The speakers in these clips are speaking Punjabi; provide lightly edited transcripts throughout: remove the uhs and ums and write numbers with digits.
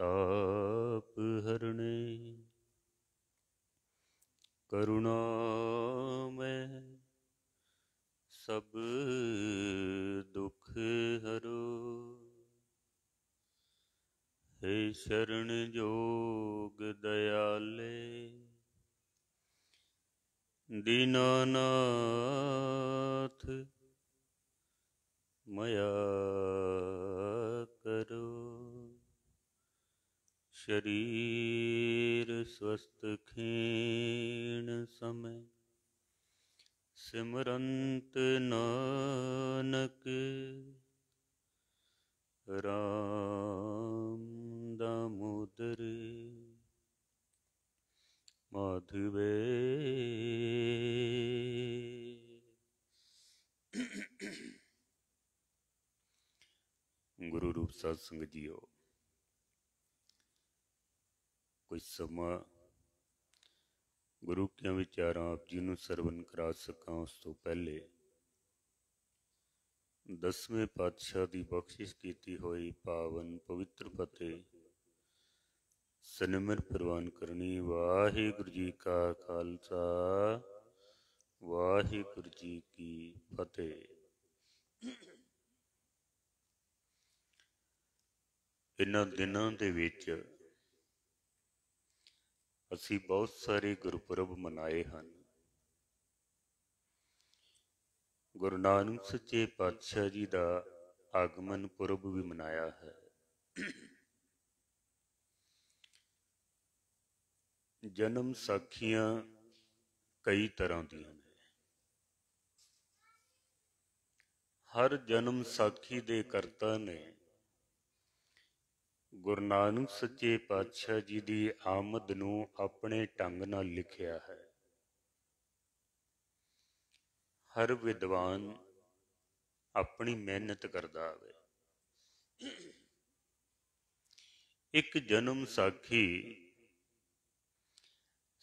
ताप हरणे करुणामय सब दुख हरो। हे शरण जोग दयाले दीनानाथ मया करो। शरीर स्वस्थ खीण समय सिमरंत नानक राम दामोदर माधवे। गुरु रूप साध संगत जीओ, कुछ समा गुरु के विचारां आप जी नूं सरवण करा सकां उस तो पहले 10वें पातशाह की बख्शिश की हुई पावन पवित्र फतेह सनिमर प्रवान करनी। वाहिगुरु जी का खालसा वाहिगुरु जी की फतेह। इन्हां दिनां दे विच असी बहुत सारे गुरपुरब मनाए हैं। गुरु नानक सच्चे पातशाह जी का आगमन पुरब भी मनाया है। जन्म साखियां कई तरह दी हैं। हर जन्म साखी दे करता ने गुरु नानक सच्चे पातशाह जी की आमद नूं अपने ढंग नाल लिखिया है। हर विद्वान अपनी मेहनत करदा है। एक जन्म साखी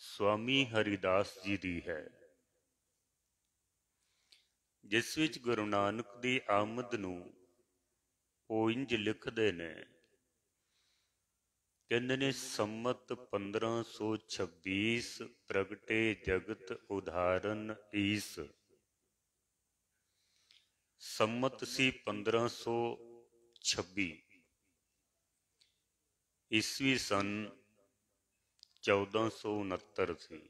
स्वामी हरिदास जी की है, जिस विच गुरु नानक की आमद नूं ओ इंज लिखदे ने, कहंदे ने संमत 1526 प्रगटे जगत उदाहरण ईस। संमत सी 1526 ईस्वी सन 1469 सी।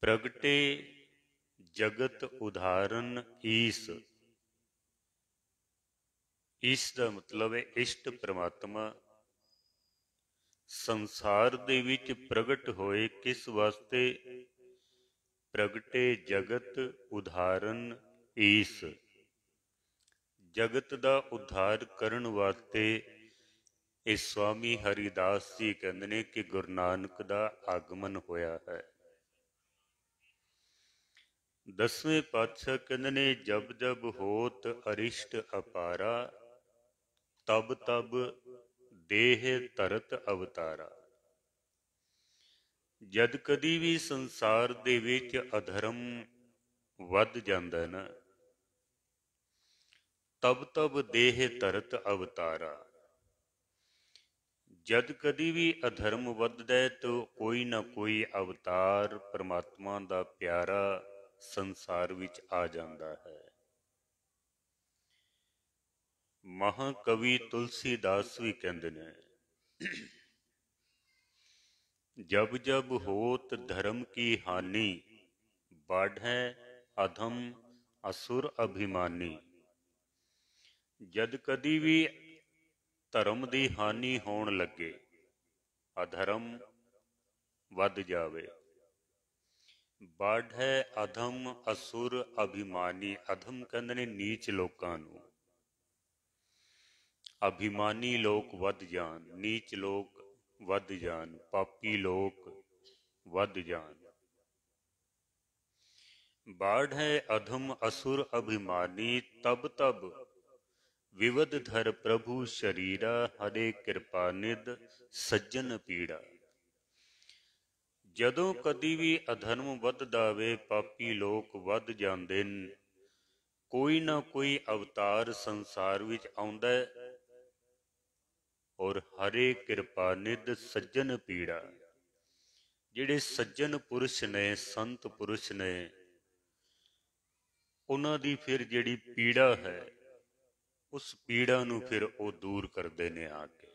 प्रगटे जगत उदाहरण ईस, ईस का मतलब है इष्ट परमात्मा। संसार दे विच प्रगट होए किस वास्ते? प्रगटे जगत उदाहरण ईस, जगत का उद्धार करन वास्ते इस स्वामी हरिदास जी कहते हैं कि गुरु नानक का आगमन होया है। 10वें पातशाह कहते ने जब जब होत अरिष्ट अपारा तब तब देह धरत अवतारा। जद कदी भी संसार दे विच अधर्म वध जांदा ना, तब तब देह धरत अवतारा। जद कदी भी अधर्म वधदा है तो कोई ना कोई अवतार परमात्मा दा प्यारा संसार विच आ जांदा है। महाकवि तुलसीदास भी कहते हैं, जब जब होत धर्म की हानि बाढ़ै अधम असुर अभिमानी। जद कदी भी धर्म की हानि होण लगे, अधर्म वध जावे, बाढ़ै अधम असुर अभिमानी। अधम कहते ने नीच लोकां नूं, अभिमानी लोग वध जान, नीच लोग वध जान, पापी लोग वध जान। बाढ़ है अधम असुर अभिमानी, तब तब विवध धर प्रभु शरीरा। हरे कृपा निध सज्जन पीड़ा। जदों कदी भी अधर्म वधदा वे, पापी लोग वध जांदे न, कोई ना कोई अवतार संसार विच आउंदा है और हरे कृपा निध सज्जन पीड़ा। ਜਿਹੜੇ ਸੱਜਣ ਪੁਰਸ਼ ਨੇ, ਸੰਤ ਪੁਰਸ਼ ਨੇ, ਉਹਨਾਂ ਦੀ ਫਿਰ ਜਿਹੜੀ ਪੀੜਾ ਹੈ, ਉਸ ਪੀੜਾ ਨੂੰ ਫਿਰ ਉਹ ਦੂਰ ਕਰਦੇ ਨੇ ਆ ਕੇ।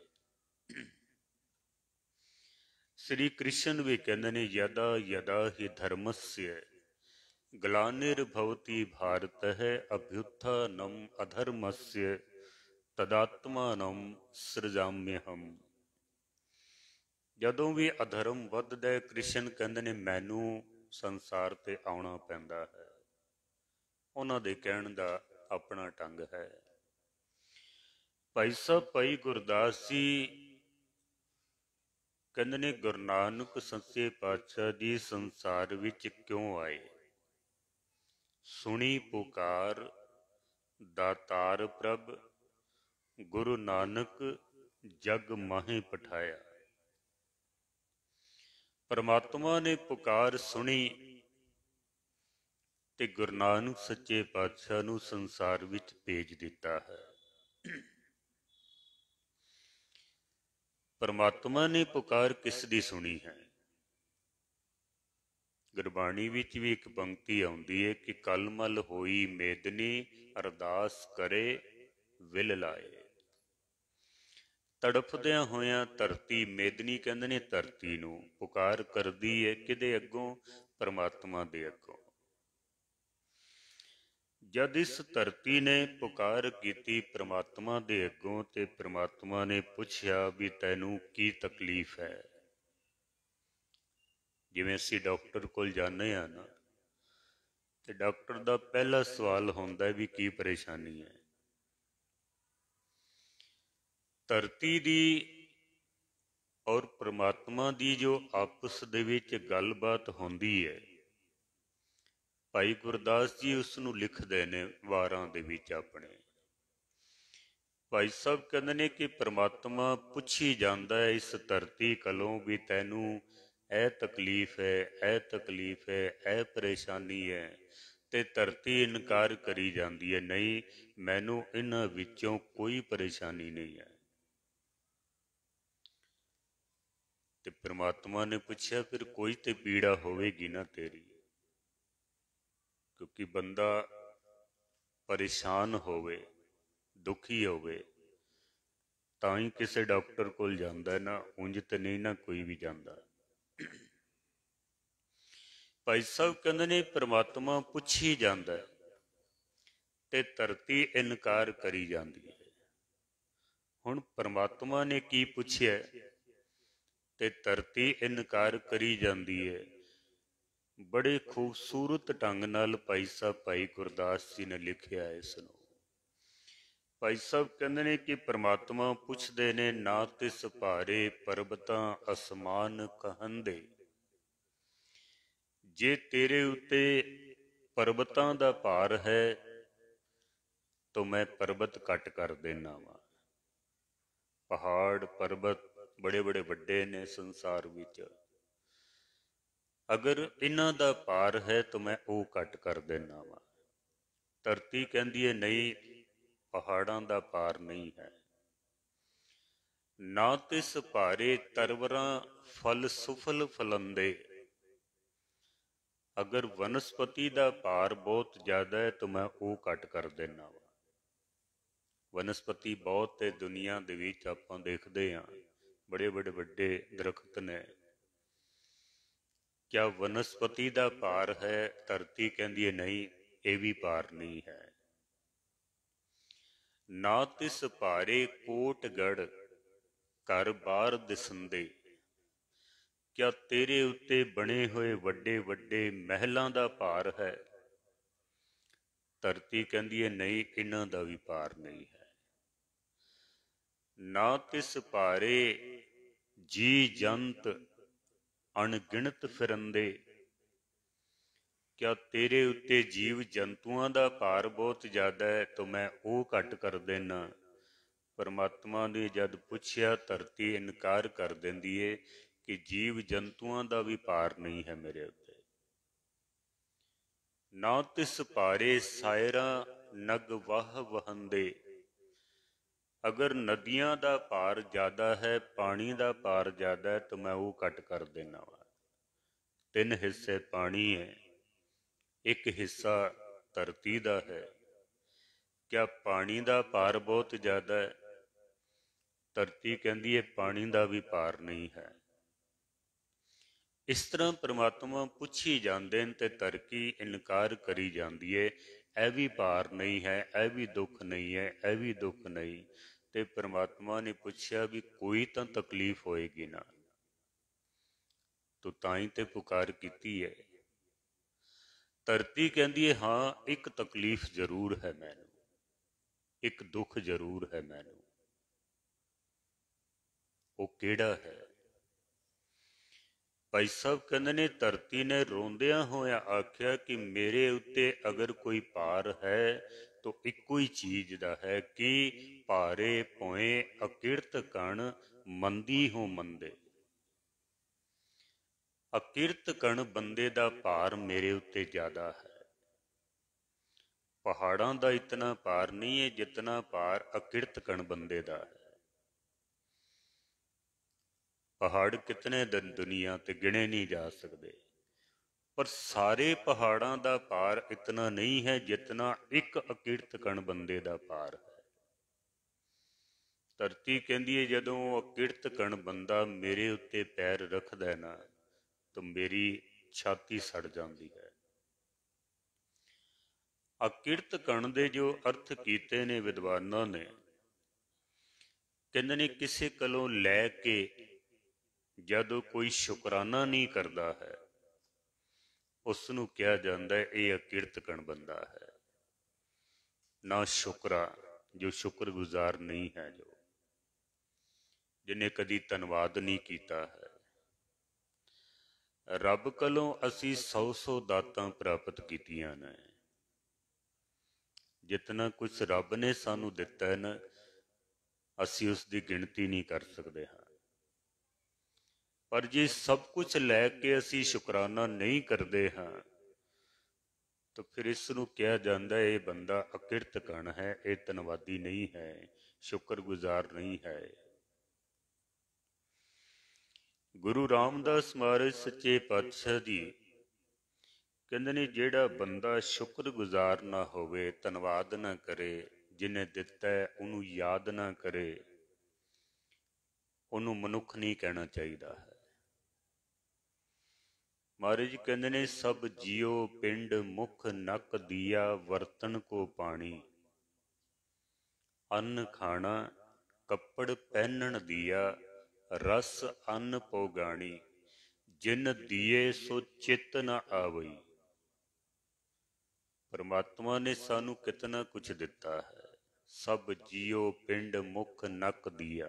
ਸ੍ਰੀ ਕ੍ਰਿਸ਼ਨ ਵੀ ਕਹਿੰਦੇ ਨੇ ਯਦਾ ਯਦਾ ਹੀ ਧਰਮਸਯ ਗਲਾਨਿਰਭਵਤੀ ਭਾਰਤ ਹੈ ਅਭਿਉੱਥਾਨਮ ਅਧਰਮਸਯ ਤਦਾਤਮਾਨਮ ਸਿਰਜਾਮਿਅਹਮ। ਜਦੋਂ ਵੀ ਅਧਰਮ ਵੱਧਦਾ, ਕ੍ਰਿਸ਼ਨ ਕਹਿੰਦੇ ਨੇ ਮੈਨੂੰ ਸੰਸਾਰ ਤੇ ਆਉਣਾ ਪੈਂਦਾ ਹੈ। ਉਹਨਾਂ ਦੇ ਕਹਿਣ ਦਾ ਆਪਣਾ ਢੰਗ ਹੈ। ਭਾਈ ਸਾਹਿਬ ਭਾਈ ਗੁਰਦਾਸ ਜੀ ਕਹਿੰਦੇ ਨੇ ਗੁਰੂ ਨਾਨਕ ਸੱਚੇ ਪਾਤਸ਼ਾਹ ਜੀ ਸੰਸਾਰ ਵਿੱਚ ਕਿਉਂ ਆਏ? ਸੁਣੀ ਪੁਕਾਰ ਦਾਤਾਰ ਪ੍ਰਭ ਗੁਰੂ ਨਾਨਕ ਜਗ ਮਾਹੇ ਪਠਾਇਆ। ਪਰਮਾਤਮਾ ਨੇ ਪੁਕਾਰ ਸੁਣੀ ਤੇ ਗੁਰੂ ਨਾਨਕ ਸੱਚੇ ਪਾਤਸ਼ਾਹ ਨੂੰ ਸੰਸਾਰ ਵਿੱਚ ਭੇਜ ਦਿੱਤਾ ਹੈ। ਪਰਮਾਤਮਾ ਨੇ ਪੁਕਾਰ ਕਿਸ ਦੀ ਸੁਣੀ ਹੈ? ਗੁਰਬਾਣੀ ਵਿੱਚ ਵੀ ਇੱਕ ਪੰਕਤੀ ਆਉਂਦੀ ਹੈ ਕਿ ਕਲ ਮਲ ਹੋਈ ਮੇਦਨੀ ਅਰਦਾਸ ਕਰੇ ਵਿਲ ਲਾਏ। ਤੜਫਦਿਆਂ ਹੋਇਆਂ ਧਰਤੀ, ਮੇਦਨੀ ਕਹਿੰਦੇ ਨੇ ਧਰਤੀ ਨੂੰ, ਪੁਕਾਰ ਕਰਦੀ ਹੈ ਕਿਹਦੇ ਅੱਗੋਂ? ਪਰਮਾਤਮਾ ਦੇ ਅੱਗੋਂ। ਜਦ ਇਸ ਧਰਤੀ ਨੇ ਪੁਕਾਰ ਕੀਤੀ ਪ੍ਰਮਾਤਮਾ ਦੇ ਅੱਗੋਂ ਤੇ ਪ੍ਰਮਾਤਮਾ ਨੇ ਪੁੱਛਿਆ ਵੀ ਤੈਨੂੰ ਕੀ ਤਕਲੀਫ ਹੈ? ਜਿਵੇਂ ਅਸੀਂ ਡਾਕਟਰ ਕੋਲ ਜਾਂਦੇ ਹਾਂ ਨਾ, ਤੇ ਡਾਕਟਰ ਦਾ ਪਹਿਲਾ ਸਵਾਲ ਹੁੰਦਾ ਵੀ ਕੀ ਪਰੇਸ਼ਾਨੀ ਹੈ? ਧਰਤੀ ਦੀ ਔਰ ਪ੍ਰਮਾਤਮਾ ਦੀ ਜੋ ਆਪਸ ਦੇ ਵਿੱਚ ਗੱਲਬਾਤ ਹੁੰਦੀ ਹੈ, ਭਾਈ ਗੁਰਦਾਸ ਜੀ ਉਸ ਨੂੰ ਲਿਖਦੇ ਨੇ ਵਾਰਾਂ ਦੇ ਵਿੱਚ ਆਪਣੇ। ਭਾਈ ਸਾਹਿਬ ਕਹਿੰਦੇ ਨੇ ਕਿ ਪ੍ਰਮਾਤਮਾ ਪੁੱਛੀ ਜਾਂਦਾ ਹੈ ਇਸ ਧਰਤੀ ਕੋਲੋਂ ਵੀ ਤੈਨੂੰ ਇਹ ਤਕਲੀਫ ਹੈ, ਇਹ ਤਕਲੀਫ ਹੈ, ਇਹ ਪਰੇਸ਼ਾਨੀ ਹੈ, ਤੇ ਧਰਤੀ ਇਨਕਾਰ ਕਰੀ ਜਾਂਦੀ ਹੈ, ਨਹੀਂ ਮੈਨੂੰ ਇਹਨਾਂ ਵਿੱਚੋਂ ਕੋਈ ਪਰੇਸ਼ਾਨੀ ਨਹੀਂ ਹੈ। ਤੇ ਪ੍ਰਮਾਤਮਾ ਨੇ ਪੁੱਛਿਆ ਫਿਰ ਕੋਈ ਤੇ ਪੀੜਾ ਹੋਵੇਗੀ ਨਾ ਤੇਰੀ, ਕਿਉਂਕਿ ਬੰਦਾ ਪਰੇਸ਼ਾਨ ਹੋਵੇ, ਦੁਖੀ ਹੋਵੇ ਤਾਂ ਹੀ ਕਿਸੇ ਡਾਕਟਰ ਕੋਲ ਜਾਂਦਾ ਨਾ, ਉਂਝ ਤੇ ਨਹੀਂ ਨਾ ਕੋਈ ਵੀ ਜਾਂਦਾ। ਭਾਈ ਸਾਹਿਬ ਕਹਿੰਦੇ ਨੇ ਪ੍ਰਮਾਤਮਾ ਪੁੱਛੀ ਜਾਂਦਾ ਤੇ ਧਰਤੀ ਇਨਕਾਰ ਕਰੀ ਜਾਂਦੀ ਹੈ। ਹੁਣ ਪ੍ਰਮਾਤਮਾ ਨੇ ਕੀ ਪੁੱਛਿਆ ਤੇ ਧਰਤੀ ਇਨਕਾਰ ਕਰੀ ਜਾਂਦੀ ਹੈ। ਬੜੇ ਖੂਬਸੂਰਤ ਢੰਗ ਨਾਲ ਭਾਈ ਸਾਹਿਬ ਭਾਈ ਗੁਰਦਾਸ ਜੀ ਨੇ ਲਿਖਿਆ ਇਸ ਨੂੰ। ਭਾਈ ਸਾਹਿਬ ਕਹਿੰਦੇ ਨੇ ਕਿ ਪ੍ਰਮਾਤਮਾ ਪੁੱਛਦੇ ਨੇ ਨਾ ਤਿਸ ਭਾਰੇ ਪਰਬਤਾਂ ਅਸਮਾਨ ਕਹੰਦੇ। ਜੇ ਤੇਰੇ ਉੱਤੇ ਪਰਬਤਾਂ ਦਾ ਭਾਰ ਹੈ ਤਾਂ ਮੈਂ ਪਰਬਤ ਘੱਟ ਕਰ ਦੇਣਾ ਵਾ। ਪਹਾੜ ਪਰਬਤ ਬੜੇ ਬੜੇ ਵੱਡੇ ਨੇ ਸੰਸਾਰ ਵਿੱਚ, ਅਗਰ ਇਹਨਾਂ ਦਾ ਭਾਰ ਹੈ ਤਾਂ ਮੈਂ ਉਹ ਘੱਟ ਕਰ ਦੇਣਾ ਵਾ। ਧਰਤੀ ਕਹਿੰਦੀ ਹੈ ਨਹੀਂ, ਪਹਾੜਾਂ ਦਾ ਭਾਰ ਨਹੀਂ ਹੈ। ਨਾ ਤਿਸ ਭਾਰੇ ਤਰਵਰਾਂ ਫਲ ਸੁਫਲ ਫਲੰਦੇ। ਅਗਰ ਵਨਸਪਤੀ ਦਾ ਭਾਰ ਬਹੁਤ ਜ਼ਿਆਦਾ ਹੈ ਤਾਂ ਮੈਂ ਉਹ ਘੱਟ ਕਰ ਦੇਣਾ ਵਾ। ਵਨਸਪਤੀ ਬਹੁਤ ਹੈ ਦੁਨੀਆ ਦੇ ਵਿੱਚ, ਆਪਾਂ ਦੇਖਦੇ ਹਾਂ ਬੜੇ ਬੜੇ ਵੱਡੇ ਦਰਖਤ ਨੇ। ਕਿਆ ਵਨਸਪਤੀ ਦਾ ਭਾਰ ਹੈ? ਧਰਤੀ ਕਹਿੰਦੀ ਹੈ ਨਹੀਂ, ਇਹ ਵੀ ਭਾਰ ਨਹੀਂ ਹੈ। ਨਾ ਤਿਸ ਭਾਰੇ ਕੋਟ ਗੜ ਘਰ ਬਾਰ ਦਿਸੰਦੇ। ਕਿਆ ਤੇਰੇ ਉੱਤੇ ਬਣੇ ਹੋਏ ਵੱਡੇ ਵੱਡੇ ਮਹਿਲਾਂ ਦਾ ਭਾਰ ਹੈ? ਧਰਤੀ ਕਹਿੰਦੀ ਹੈ ਨਹੀਂ, ਇਹਨਾਂ ਦਾ ਵੀ ਭਾਰ ਨਹੀਂ ਹੈ। ਨਾ ਤਿਸ ਭਾਰੇ ਜੀ ਜੰਤ ਅਣਗਿਣਤ ਫਿਰੰਦੇ। ਕਿਆ ਤੇਰੇ ਉੱਤੇ ਜੀਵ ਜੰਤੂਆਂ ਦਾ ਭਾਰ ਬਹੁਤ ਜ਼ਿਆਦਾ ਹੈ ਤਾਂ ਮੈਂ ਉਹ ਘੱਟ ਕਰ ਦੇਣਾ। ਪਰਮਾਤਮਾ ਨੇ ਜਦ ਪੁੱਛਿਆ ਧਰਤੀ ਇਨਕਾਰ ਕਰ ਦਿੰਦੀ ਹੈ ਕਿ ਜੀਵ ਜੰਤੂਆਂ ਦਾ ਵੀ ਭਾਰ ਨਹੀਂ ਹੈ ਮੇਰੇ ਉੱਤੇ। ਨਾ ਤਿਸ ਭਾਰੇ ਸਾਇਰਾ ਨਗ ਵਾਹ ਵਹੰਦੇ। अगर नदियां दा भार ज़्यादा है, पानी दा भार ज़्यादा है, तो मैं वो घट कर देना वा। 3 हिस्से पानी है, एक हिस्सा धरती दा है। क्या पानी दा भार बहुत ज़्यादा है? धरती कहती है पानी दा भी भार नहीं है। इस तरह परमात्मा पुछी जाते हैं तो धरती इनकार करी जाती है, यह भी भार नहीं है, यह भी दुख नहीं है, यह भी दुख नहीं। तो परमात्मा ने पूछा भी कोई तो तकलीफ होएगी ना, तो ताई ते पुकार की है। धरती कहती है हाँ एक तकलीफ जरूर है मैनू, एक दुख जरूर है मैनू। वो केड़ा है? भाई साहब कहते ने धरती ने रोंदिया होया आख्या कि मेरे उत्ते अगर कोई भार है तो इको ही चीज दा है कि भारे पोए अकिरत कण मंदी हो मंदे। अकिरत कण बंदे दा भार मेरे उत्ते ज्यादा है। पहाड़ां दा इतना भार नहीं है जितना भार अकिरत कण बंदे दा है। पहाड़ कितने दिन दुनिया ते गिने नहीं जा सकते, पर सारे पहाड़ां दा भार इतना नहीं है जितना एक अकिरत कण बंदे दा भार है। धरती कहती है जदों अकिरत कण बंदा मेरे उत्ते पैर रखदा है ना, तो मेरी छाती सड़ जाती है। अकिरत कण दे जो अर्थ कीते ने विद्वानां ने, कहंदे ने किसे कोलों लै के जदों कोई शुकराना नहीं करता है, उसनूं कहा जाता है ये अकिरत कण बंदा है। ना शुकरा जो शुक्रगुजार नहीं है, जो जिन्हें कदी धन्नवाद नहीं किया है। रब कोलों असी 100 दातां प्राप्त कीतियां ने। जितना कुछ रब ने सानू दिता है ना, असी उसकी गिणती नहीं कर सकते हाँ। पर जे सब कुछ लैके असी शुकराना नहीं करते हाँ, तो फिर इसनूं कहा जाता है ये बंदा अकिरत कण है, ये धन्नवादी नहीं है, शुक्रगुजार नहीं है। गुरु रामदास महाराज सच्चे पातशाह जी कहते ने जेड़ा बंदा शुक्रगुजार ना होवे, धन्नवाद ना करे, जिन्हें दिता है उन्होंने याद ना करे, उन्होंने मनुख नहीं कहना चाहिए है। महाराज जी कहते ने सब जियो पिंड मुख नक दिया वरतन को पानी, अन्न खाना कपड़ पहनन दिया रस अन्न पोगाणी, जिन दिए सो चित न आवई। परमात्मा ने सानू कितना कुछ दिता है। सब जियो पिंड मुख नक दिया,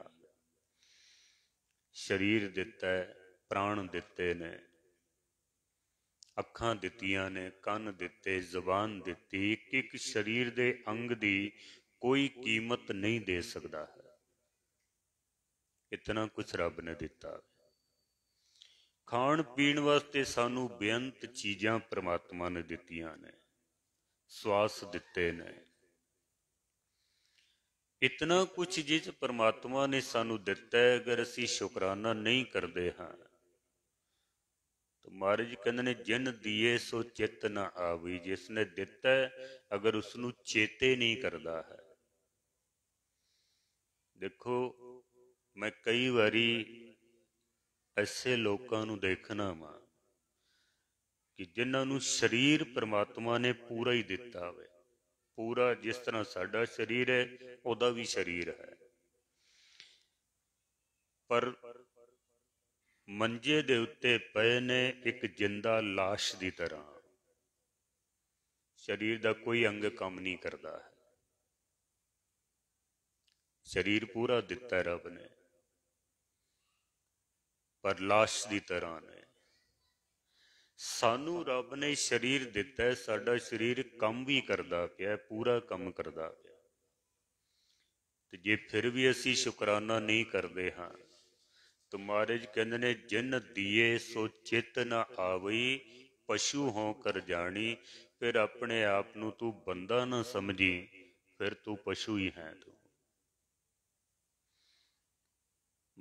शरीर दिता है, प्राण दिते ने, अखां दित्तियां ने, कन दिते, जबान दिती। एक एक शरीर दे अंग दी कोई कीमत नहीं दे सकता है, इतना कुछ रब ने दिता। खाण पीण वास्ते सानू बेअंत चीज़ां परमात्मा ने दित्तियां ने, स्वास दिते ने, इतना कुछ जिस परमात्मा ने सानू दिता है, अगर असी शुकराना नहीं करते हाँ, तो महाराज जी कहते ने जिन दिए सो चित ना आवी। जिसने दिता है अगर उसनू चेते नहीं करता है। देखो मैं कई बारी ऐसे लोगों नू देखना वा कि जिन्होंने शरीर परमात्मा ने पूरा ही दिता हुए, पूरा जिस तरह साडा शरीर है उदा भी शरीर है, पर मंजे दे उत्ते पए ने एक जिंदा लाश की तरह। शरीर का कोई अंग काम नहीं करता है, शरीर पूरा दिता है रब ने, पर लाश की तरह ने। सानू रब ने शरीर दिता है, साडा शरीर कम भी करता पिया, पूरा कम करता पिया, तो जे फिर भी असी शुकराना नहीं करते हाँ, तो महाराज कहते ने जिन दिए सो चित न आवई, पशु होकर जानी। फिर अपने आप नू तू बंदा ना समझी, फिर तू पशु ही है। तू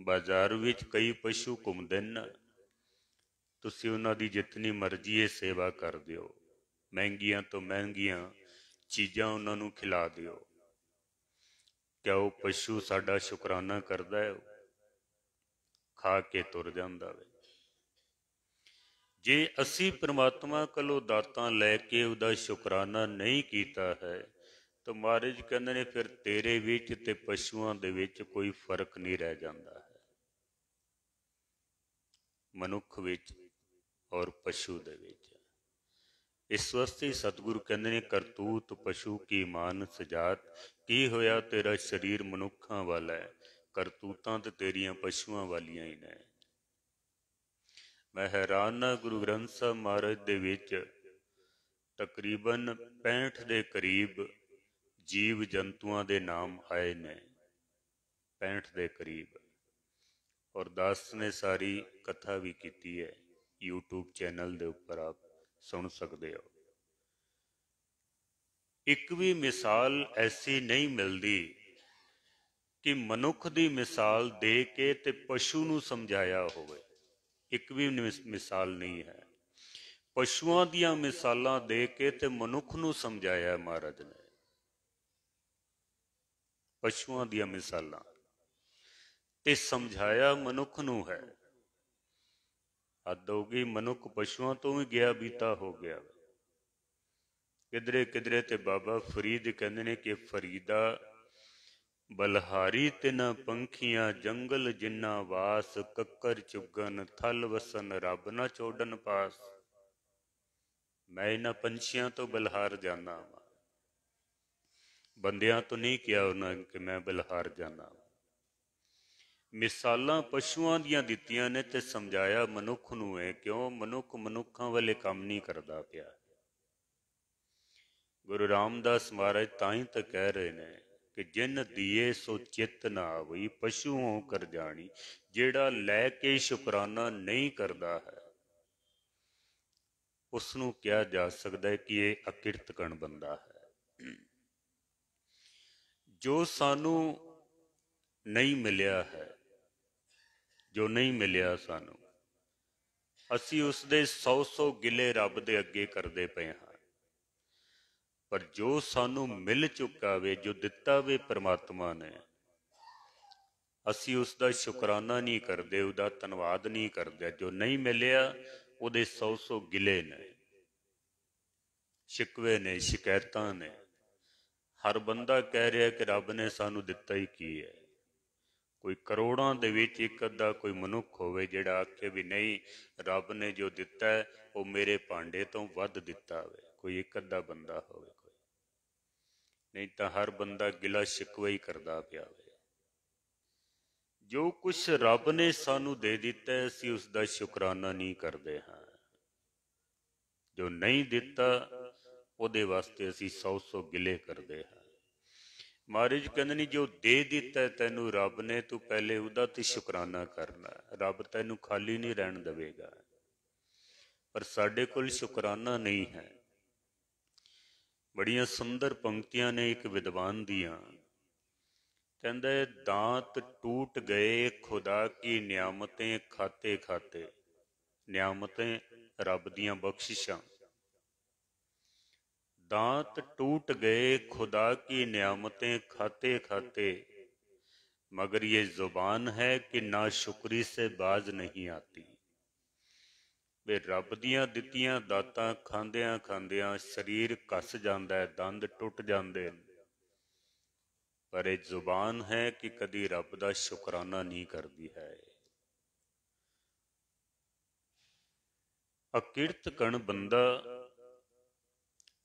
ਬਾਜ਼ਾਰ ਵਿੱਚ ਕਈ ਪਸ਼ੂ ਘੁੰਮਦੇ ਨੇ, ਤੁਸੀਂ ਉਹਨਾਂ ਦੀ ਜਿਤਨੀ ਮਰਜ਼ੀ ਹੈ ਸੇਵਾ ਕਰ ਦਿਓ, ਮਹਿੰਗੀਆਂ ਤੋਂ ਮਹਿੰਗੀਆਂ ਚੀਜ਼ਾਂ ਉਹਨਾਂ ਨੂੰ ਖਿਲਾ ਦਿਓ, ਕਿਆ ਉਹ ਪਸ਼ੂ ਸਾਡਾ ਸ਼ੁਕਰਾਨਾ ਕਰਦਾ ਹੈ? ਖਾ ਕੇ ਤੁਰ ਜਾਂਦਾ ਵੇ। ਜੇ ਅਸੀਂ ਪ੍ਰਮਾਤਮਾ ਕੋਲੋਂ ਦਾਤਾਂ ਲੈ ਕੇ ਉਹਦਾ ਸ਼ੁਕਰਾਨਾ ਨਹੀਂ ਕੀਤਾ ਹੈ ਤਾਂ ਮਹਾਰਾਜ ਕਹਿੰਦੇ ਨੇ ਫਿਰ ਤੇਰੇ ਵਿੱਚ ਤੇ ਪਸ਼ੂਆਂ ਦੇ ਵਿੱਚ ਕੋਈ ਫਰਕ ਨਹੀਂ ਰਹਿ ਜਾਂਦਾ ਹੈ, ਮਨੁੱਖ ਵਿੱਚ ਔਰ ਪਸ਼ੂ ਦੇ ਵਿੱਚ। ਇਸ ਵਾਸਤੇ ਸਤਿਗੁਰੂ ਕਹਿੰਦੇ ਨੇ ਕਰਤੂਤ ਪਸ਼ੂ ਕੀ ਮਾਨਸ ਜਾਤ, ਕੀ ਹੋਇਆ ਤੇਰਾ ਸਰੀਰ ਮਨੁੱਖਾਂ ਵਾਲਾ ਹੈ, ਕਰਤੂਤਾਂ ਤੇ ਤੇਰੀਆਂ ਪਸ਼ੂਆਂ ਵਾਲੀਆਂ ਹੀ ਨੇ। ਮੈਂ ਹੈਰਾਨ ਹਾਂ, ਗੁਰੂ ਗ੍ਰੰਥ ਸਾਹਿਬ ਮਹਾਰਾਜ ਦੇ ਵਿੱਚ ਤਕਰੀਬਨ 65 ਦੇ ਕਰੀਬ ਜੀਵ ਜੰਤੂਆਂ ਦੇ ਨਾਮ ਆਏ ਨੇ, 65 ਦੇ ਕਰੀਬ। ਔਰ ਦਾਸ ਨੇ ਸਾਰੀ ਕਥਾ ਵੀ ਕੀਤੀ ਹੈ, YouTube ਚੈਨਲ ਦੇ ਉੱਪਰ ਆਪ ਸੁਣ ਸਕਦੇ ਹੋ। ਇੱਕ ਵੀ ਮਿਸਾਲ ਐਸੀ ਨਹੀਂ ਮਿਲਦੀ ਕਿ ਮਨੁੱਖ ਦੀ ਮਿਸਾਲ ਦੇ ਕੇ ਤੇ ਪਸ਼ੂ ਨੂੰ ਸਮਝਾਇਆ ਹੋਵੇ, ਇੱਕ ਵੀ ਮਿਸਾਲ ਨਹੀਂ ਹੈ। ਪਸ਼ੂਆਂ ਦੀਆਂ ਮਿਸਾਲਾਂ ਦੇ ਕੇ ਤੇ ਮਨੁੱਖ ਨੂੰ ਸਮਝਾਇਆ ਮਹਾਰਾਜ ਨੇ, ਪਸ਼ੂਆਂ ਦੀਆਂ ਮਿਸਾਲਾਂ ਤੇ ਸਮਝਾਇਆ ਮਨੁੱਖ ਨੂੰ ਹੈ। ਹੱਦ ਹੋ ਗਈ, ਮਨੁੱਖ ਪਸ਼ੂਆਂ ਤੋਂ ਵੀ ਗਿਆ ਬੀਤਾ ਹੋ ਗਿਆ। ਕਿਧਰੇ ਕਿਧਰੇ ਤੇ ਬਾਬਾ ਫਰੀਦ ਕਹਿੰਦੇ ਨੇ ਕਿ ਫਰੀਦਾ ਬਲਹਾਰੀ ਤਿੰਨ ਪੰਖੀਆਂ, ਜੰਗਲ ਜਿੰਨਾ ਵਾਸ, ਕੱਕਰ ਚੁਗਨ ਥਲ ਵਸਨ, ਰੱਬ ਨਾ ਚੋੜਨ ਪਾਸ। ਮੈਂ ਇਹਨਾਂ ਪੰਛੀਆਂ ਤੋਂ ਬਲਹਾਰ ਜਾਨਾ ਵਾਂ, ਬੰਦਿਆਂ ਤੋਂ ਨਹੀਂ ਕਿਹਾ ਉਹਨਾਂ ਕਿ ਮੈਂ ਬਲਹਾਰ ਜਾਨਾ। ਮਿਸਾਲਾਂ ਪਸ਼ੂਆਂ ਦੀਆਂ ਦਿੱਤੀਆਂ ਨੇ ਤੇ ਸਮਝਾਇਆ ਮਨੁੱਖ ਨੂੰ ਹੈ, ਕਿਉਂ? ਮਨੁੱਖ ਮਨੁੱਖਾਂ ਵਾਲੇ ਕੰਮ ਨਹੀਂ ਕਰਦਾ ਪਿਆ। ਗੁਰੂ ਰਾਮਦਾਸ ਮਹਾਰਾਜ ਤਾਂ ਹੀ ਤਾਂ ਕਹਿ ਰਹੇ ਨੇ ਕਿ ਜਿਨ ਦੀਏ ਸੋ ਚਿੱਤ ਨਾ ਆਵਈ, ਪਸ਼ੂ ਹੋ ਕਰ ਜਾਣੀ। ਜਿਹੜਾ ਲੈ ਕੇ ਸ਼ੁਕਰਾਨਾ ਨਹੀਂ ਕਰਦਾ ਹੈ ਉਸ ਨੂੰ ਕਿਹਾ ਜਾ ਸਕਦਾ ਹੈ ਕਿ ਇਹ ਅਕਿਰਤਕਣ ਬੰਦਾ ਹੈ। ਜੋ ਸਾਨੂੰ ਨਹੀਂ ਮਿਲਿਆ ਹੈ, ਜੋ ਨਹੀਂ ਮਿਲਿਆ ਸਾਨੂੰ, ਅਸੀਂ ਉਸਦੇ 100 ਗਿਲੇ ਰੱਬ ਦੇ ਅੱਗੇ ਕਰਦੇ ਪਏ ਹਾਂ। ਪਰ ਜੋ ਸਾਨੂੰ ਮਿਲ ਚੁੱਕਾ ਵੇ, ਜੋ ਦਿੱਤਾ ਵੇ ਪ੍ਰਮਾਤਮਾ ਨੇ, ਅਸੀਂ ਉਸ ਦਾ ਸ਼ੁਕਰਾਨਾ ਨਹੀਂ ਕਰਦੇ, ਉਹਦਾ ਧੰਨਵਾਦ ਨਹੀਂ ਕਰਦੇ। ਜੋ ਨਹੀਂ ਮਿਲਿਆ ਉਹਦੇ 100 ਗਿਲੇ ਨੇ, ਸ਼ਿਕਵੇ ਨੇ, ਸ਼ਿਕਾਇਤਾਂ ਨੇ। ਹਰ ਬੰਦਾ ਕਹਿ ਰਿਹਾ ਕਿ ਰੱਬ ਨੇ ਸਾਨੂੰ ਦਿੱਤਾ ਹੀ ਕੀ ਹੈ। ਕੋਈ ਕਰੋੜਾਂ ਦੇ ਵਿੱਚ ਇੱਕ ਅੱਧਾ ਕੋਈ ਮਨੁੱਖ ਹੋਵੇ ਜਿਹੜਾ ਆਖੇ ਵੀ ਨਹੀਂ, ਰੱਬ ਨੇ ਜੋ ਦਿੱਤਾ ਹੈ ਉਹ ਮੇਰੇ ਭਾਂਡੇ ਤੋਂ ਵੱਧ ਦਿੱਤਾ ਹੋਵੇ। ਕੋਈ ਇੱਕ ਅੱਧਾ ਬੰਦਾ ਹੋਵੇ, ਕੋਈ ਨਹੀਂ ਤਾਂ ਹਰ ਬੰਦਾ ਗਿਲਾ ਸ਼ਿਕਵਾ ਹੀ ਕਰਦਾ ਪਿਆ ਹੋਵੇ। ਜੋ ਕੁਛ ਰੱਬ ਨੇ ਸਾਨੂੰ ਦੇ ਦਿੱਤਾ ਹੈ ਅਸੀਂ ਉਸ ਦਾ ਸ਼ੁਕਰਾਨਾ ਨਹੀਂ ਕਰਦੇ ਹਾਂ। ਜੋ ਨਹੀਂ ਦਿੱਤਾ ਉਹਦੇ ਵਾਸਤੇ ਅਸੀਂ 100 ਗਿਲੇ ਕਰਦੇ ਹਾਂ। ਮਹਾਰਾਜ ਕਹਿੰਦੇ ਨੇ ਜੋ ਦੇ ਦਿੱਤਾ ਤੈਨੂੰ ਰੱਬ ਨੇ, ਤੂੰ ਪਹਿਲੇ ਉਹਦਾ ਤੇ ਸ਼ੁਕਰਾਨਾ ਕਰਨਾ। ਰੱਬ ਤੈਨੂੰ ਖਾਲੀ ਨਹੀਂ ਰਹਿਣ ਦੇਵੇਗਾ। ਪਰ ਸਾਡੇ ਕੋਲ ਸ਼ੁਕਰਾਨਾ ਨਹੀਂ ਹੈ। ਬੜੀਆਂ ਸੁੰਦਰ ਪੰਕਤੀਆਂ ਨੇ ਇੱਕ ਵਿਦਵਾਨ ਦੀਆਂ, ਕਹਿੰਦਾ ਦਾਂਤ ਟੂਟ ਗਏ ਖੁਦਾ ਕੀ ਨਿਆਮतें ਖਾਤੇ ਖਾਤੇ। ਨਿਆਮतें ਰੱਬ ਦੀਆਂ ਬਖਸ਼ਿਸ਼ਾਂ। दांत टूट गए खुदा की नियामतें खाते खाते, मगर ये जुबान है कि नाशुक्री से बाज नहीं आती। वे रब दियां दित्तियां दातां खांदियां खांदियां शरीर घस जांदा है, दंद टुट जांदे ने, पर ये जुबान है कि कदी रब दा शुकराना नहीं करती है। अकिरत कण बंदा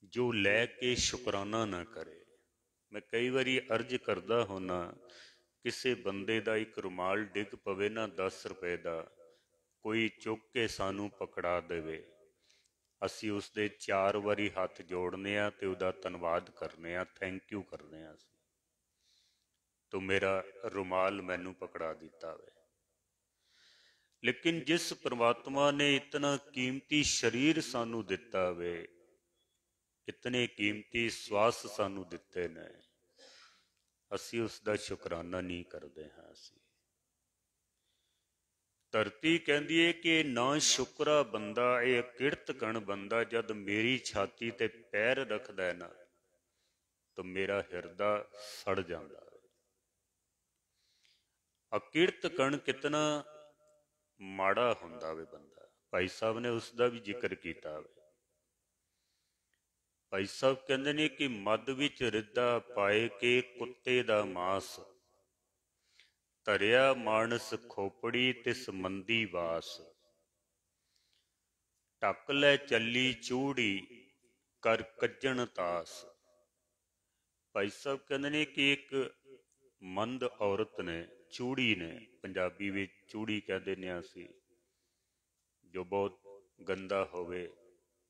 जो लैके शुकराना ना करे। मैं कई बारी अर्ज करदा होना, किसी बंदे दा एक रुमाल डिग पवे ना 10 रुपए दा, कोई चुक के सानू पकड़ा देवे, असी उसदे 4 वारी हथ जोड़ने आ ते उहदा धन्नवाद करने आ, थैंक यू करने आ। तो मेरा रुमाल मैनू पकड़ा दिता वे। लेकिन जिस परमात्मा ने इतना कीमती शरीर सानू दिता वे, इतने कीमती श्वास सानू दिते ने, असी उसका शुकराना नहीं करते हैं। ਧਰਤੀ ਕਹਿੰਦੀ ਏ ਕਿ ਨਾ ਸ਼ੁਕਰਾ ਬੰਦਾ, ਇਹ ਅਕਿਰਤ ਕਣ ਬੰਦਾ, ਜਦ ਮੇਰੀ ਛਾਤੀ ਤੇ ਪੈਰ ਰੱਖਦਾ ਹੈ ਨਾ ਤਾਂ ਮੇਰਾ ਹਿਰਦਾ ਸੜ ਜਾਂਦਾ। ਅਕਿਰਤ ਕਣ ਕਿਤਨਾ ਮਾੜਾ ਹੁੰਦਾ ਵੇ ਬੰਦਾ। ਭਾਈ ਸਾਹਿਬ ਨੇ ਉਸ ਦਾ ਵੀ ਜ਼ਿਕਰ ਕੀਤਾ ਵੇ। ਭਾਈ ਸਾਹਿਬ ਕਹਿੰਦੇ ਨੇ ਕਿ ਮੱਧ ਵਿੱਚ ਰਿੱਧਾ ਪਾਏ ਕੇ ਕੁੱਤੇ ਦਾ ਮਾਸ, ਧਰਿਆ ਮਾਨਸ ਖੋਪੜੀ ਤਿਸ ਮੰਦੀ ਵਾਸ, ਢੱਕ ਲੈ ਚੱਲੀ ਚੂੜੀ ਕਰ ਕੱਜਣ ਤਾਸ। ਭਾਈ ਸਾਹਿਬ ਕਹਿੰਦੇ ਨੇ ਕਿ ਇੱਕ ਮੰਦ ਔਰਤ ਨੇ, ਚੂੜੀ ਨੇ, ਪੰਜਾਬੀ ਵਿੱਚ ਚੂੜੀ ਕਹਿੰਦੇ ਨੇ ਅਸੀਂ, ਜੋ ਬਹੁਤ ਗੰਦਾ ਹੋਵੇ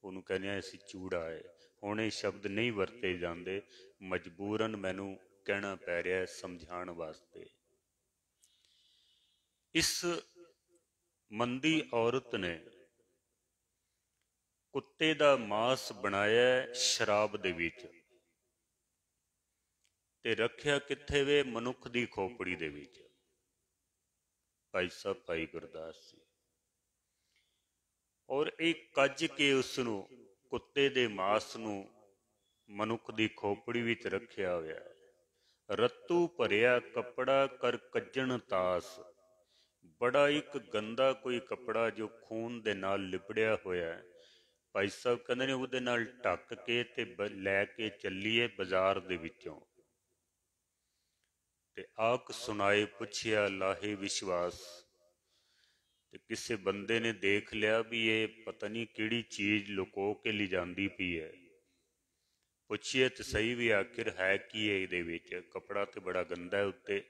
ਉਹਨੂੰ ਕਹਿੰਦੇ ਹਾਂ ਅਸੀਂ ਚੂੜਾ ਹੈ। ਹੁਣ ਇਹ ਸ਼ਬਦ ਨਹੀਂ ਵਰਤੇ ਜਾਂਦੇ, ਮਜਬੂਰਨ ਮੈਨੂੰ ਕਹਿਣਾ ਪੈ ਰਿਹਾ ਸਮਝਾਉਣ ਵਾਸਤੇ। ਇਸ ਮੰਦੀ ਔਰਤ ਨੇ ਕੁੱਤੇ ਦਾ ਮਾਸ ਬਣਾਇਆ ਸ਼ਰਾਬ ਦੇ ਵਿੱਚ, ਤੇ ਰੱਖਿਆ ਕਿੱਥੇ ਵੇ? ਮਨੁੱਖ ਦੀ ਖੋਪੜੀ ਦੇ ਵਿੱਚ। ਭਾਈ ਸਾਹਿਬ ਭਾਈ ਗੁਰਦਾਸ ਜੀ, ਔਰ ਇਹ ਕੱਜ ਕੇ ਉਸ ਨੂੰ, ਕੁੱਤੇ ਦੇ ਮਾਸ ਨੂੰ ਮਨੁੱਖ ਦੀ ਖੋਪੜੀ ਵਿੱਚ ਰੱਖਿਆ ਹੋਇਆ ਹੈ। ਰੱਤੂ ਭਰਿਆ ਕੱਪੜਾ ਕਰ ਕੱਜਣ ਤਾਸ, ਬੜਾ ਇੱਕ ਗੰਦਾ ਕੋਈ ਕੱਪੜਾ ਜੋ ਖੂਨ ਦੇ ਨਾਲ ਲਿਬੜਿਆ ਹੋਇਆ ਹੈ। ਭਾਈ ਸਾਹਿਬ ਕਹਿੰਦੇ ਨੇ ਉਹਦੇ ਨਾਲ ਢੱਕ ਕੇ ਤੇ ਲੈ ਕੇ ਚੱਲੀਏ ਬਾਜ਼ਾਰ ਦੇ ਵਿੱਚੋਂ, ਤੇ ਆਕ ਸੁਣਾਏ ਪੁੱਛਿਆ ਲਾਹੇ ਵਿਸ਼ਵਾਸ। ਤੇ ਕਿਸੇ ਬੰਦੇ ਨੇ ਦੇਖ ਲਿਆ ਵੀ ਇਹ ਪਤਾ ਨਹੀਂ ਕਿਹੜੀ ਚੀਜ਼ ਲੁਕੋ ਕੇ ਲਿਜਾਂਦੀ ਪਈ ਹੈ। ਪੁੱਛੀਏ ਤੇ ਸਹੀ ਵੀ ਆਖਿਰ ਹੈ ਕੀ ਹੈ ਇਹਦੇ ਵਿੱਚ? ਕੱਪੜਾ ਤੇ ਬੜਾ ਗੰਦਾ ਹੈ ਉੱਤੇ।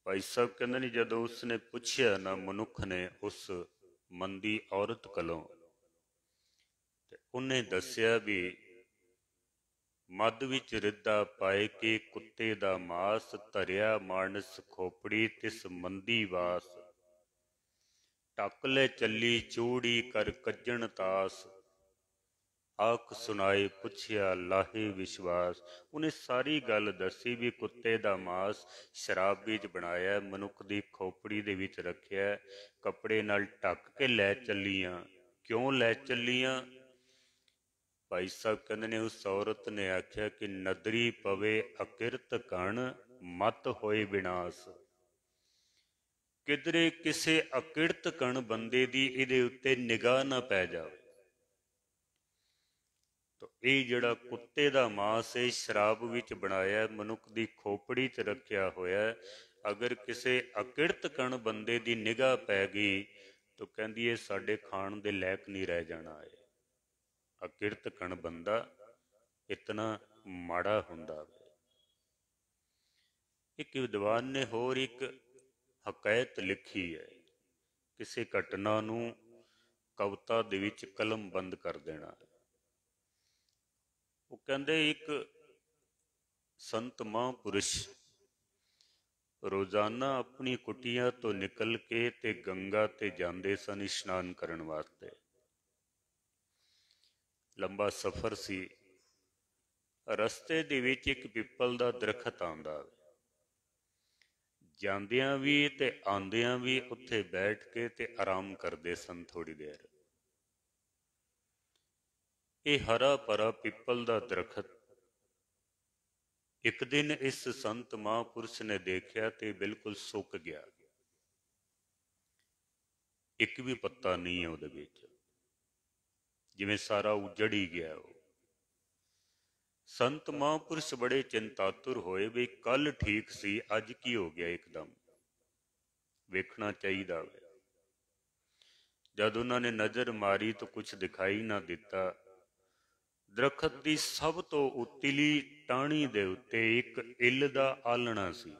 ਭਾਈ ਸਾਹਿਬ ਕਹਿੰਦੇ ਨੇ ਜਦੋਂ ਉਸਨੇ ਪੁੱਛਿਆ ਨਾ, ਮਨੁੱਖ ਨੇ, ਉਸ ਮੰਦੀ ਔਰਤ ਕੋਲੋਂ, ਤੇ ਉਹਨੇ ਦੱਸਿਆ ਵੀ ਮੱਧ ਵਿੱਚ ਰਿੱਧਾ ਪਾਏ ਕੇ ਕੁੱਤੇ ਦਾ ਮਾਸ, ਧਰਿਆ ਮਾਨਸ ਖੋਪੜੀ ਤਿਸ ਮੰਦੀ ਵਾਸ, ਢੱਕ ਲੈ ਚੱਲੀ ਚੂੜੀ ਕਰ ਕੱਜਣ ਤਾਸ, ਆਖ ਸੁਣਾਏ ਪੁੱਛਿਆ ਲਾਹੇ ਵਿਸ਼ਵਾਸ। ਉਹਨੇ ਸਾਰੀ ਗੱਲ ਦੱਸੀ ਵੀ ਕੁੱਤੇ ਦਾ ਮਾਸ ਸ਼ਰਾਬ ਵਿੱਚ ਬਣਾਇਆ, ਮਨੁੱਖ ਦੀ ਖੋਪੜੀ ਦੇ ਵਿੱਚ ਰੱਖਿਆ, ਕੱਪੜੇ ਨਾਲ ਢੱਕ ਕੇ ਲੈ ਚੱਲੀਆਂ। ਕਿਉਂ ਲੈ ਚੱਲੀਆਂ? ਭਾਈ ਸਾਹਿਬ ਕਹਿੰਦੇ ਨੇ ਉਸ ਔਰਤ ਨੇ ਆਖਿਆ ਕਿ ਨਦਰੀ ਪਵੇ ਅਕਿਰਤ ਕਣ, ਮਤ ਹੋਏ ਵਿਨਾਸ਼। ਕਿਧਰੇ ਕਿਸੇ ਅਕਿਰਤ ਕਣ ਬੰਦੇ ਦੀ ਇਹਦੇ ਉੱਤੇ ਨਿਗਾਹ ਨਾ ਪੈ ਜਾਵੇ। ਤਾਂ ਇਹ ਜਿਹੜਾ ਕੁੱਤੇ ਦਾ ਮਾਸ ਹੈ, ਸ਼ਰਾਬ ਵਿੱਚ ਬਣਾਇਆ, ਮਨੁੱਖ ਦੀ ਖੋਪੜੀ 'ਚ ਰੱਖਿਆ ਹੋਇਆ, ਅਗਰ ਕਿਸੇ ਅਕਿਰਤ ਕਣ ਬੰਦੇ ਦੀ ਨਿਗਾਹ ਪੈ ਗਈ ਤਾਂ ਕਹਿੰਦੀ ਇਹ ਸਾਡੇ ਖਾਣ ਦੇ ਲਾਇਕ ਨਹੀਂ ਰਹਿ ਜਾਣਾ ਹੈ। ਅਕਿਰਤ ਕਣ ਬੰਦਾ ਇਤਨਾ ਮਾੜਾ ਹੁੰਦਾ ਹੈ। ਇੱਕ ਵਿਦਵਾਨ ਨੇ ਹੋਰ ਇੱਕ ਹਕਾਇਤ ਲਿਖੀ ਹੈ, ਕਿਸੇ ਘਟਨਾ ਨੂੰ ਕਵਿਤਾ ਦੇ ਵਿੱਚ ਕਲਮਬੰਦ ਕਰ ਦੇਣਾ। ਉਹ ਕਹਿੰਦੇ ਇੱਕ ਸੰਤ ਮਹਾਂਪੁਰਸ਼ ਰੋਜ਼ਾਨਾ ਆਪਣੀ ਕੁਟੀਆਂ ਤੋਂ ਨਿਕਲ ਕੇ ਤੇ ਗੰਗਾ ਤੇ ਜਾਂਦੇ ਸਨ ਇਸ਼ਨਾਨ ਕਰਨ ਵਾਸਤੇ। ਲੰਬਾ ਸਫ਼ਰ ਸੀ। ਰਸਤੇ ਦੇ ਵਿੱਚ ਇੱਕ ਪਿੱਪਲ ਦਾ ਦਰਖਤ ਆਉਂਦਾ, ਜਾਂਦਿਆਂ ਵੀ ਤੇ ਆਉਂਦਿਆਂ ਵੀ ਉੱਥੇ ਬੈਠ ਕੇ ਤੇ ਆਰਾਮ ਕਰਦੇ ਸਨ ਥੋੜੀ ਦੇਰ। ਇਹ ਹਰਾ ਭਰਾ ਪਿੱਪਲ ਦਾ ਦਰਖਤ ਇੱਕ ਦਿਨ ਇਸ ਸੰਤ ਮਹਾਂਪੁਰਸ਼ ਨੇ ਦੇਖਿਆ ਤੇ ਬਿਲਕੁਲ ਸੁੱਕ ਗਿਆ, ਇੱਕ ਵੀ ਪੱਤਾ ਨਹੀਂ ਹੈ ਉਹਦੇ ਵਿੱਚ, ਜਿਵੇਂ ਸਾਰਾ ਉਜੜ ਹੀ ਗਿਆ। ਉਹ ਸੰਤ ਮਹਾਂਪੁਰਸ਼ ਬੜੇ ਚਿੰਤਾਤੁਰ ਹੋਏ ਵੀ ਕੱਲ ਠੀਕ ਸੀ, ਅੱਜ ਕੀ ਹੋ ਗਿਆ ਇੱਕਦਮ, ਵੇਖਣਾ ਚਾਹੀਦਾ ਵੇ। ਜਦ ਉਹਨਾਂ ਨੇ ਨਜ਼ਰ ਮਾਰੀ ਤਾਂ ਕੁਛ ਦਿਖਾਈ ਨਾ ਦਿੱਤਾ। ਦਰਖਤ ਦੀ ਸਭ ਤੋਂ ਉਤਲੀ ਟਾਹਣੀ ਦੇ ਉੱਤੇ ਇੱਕ ਇੱਲ ਦਾ ਆਲਣਾ ਸੀ।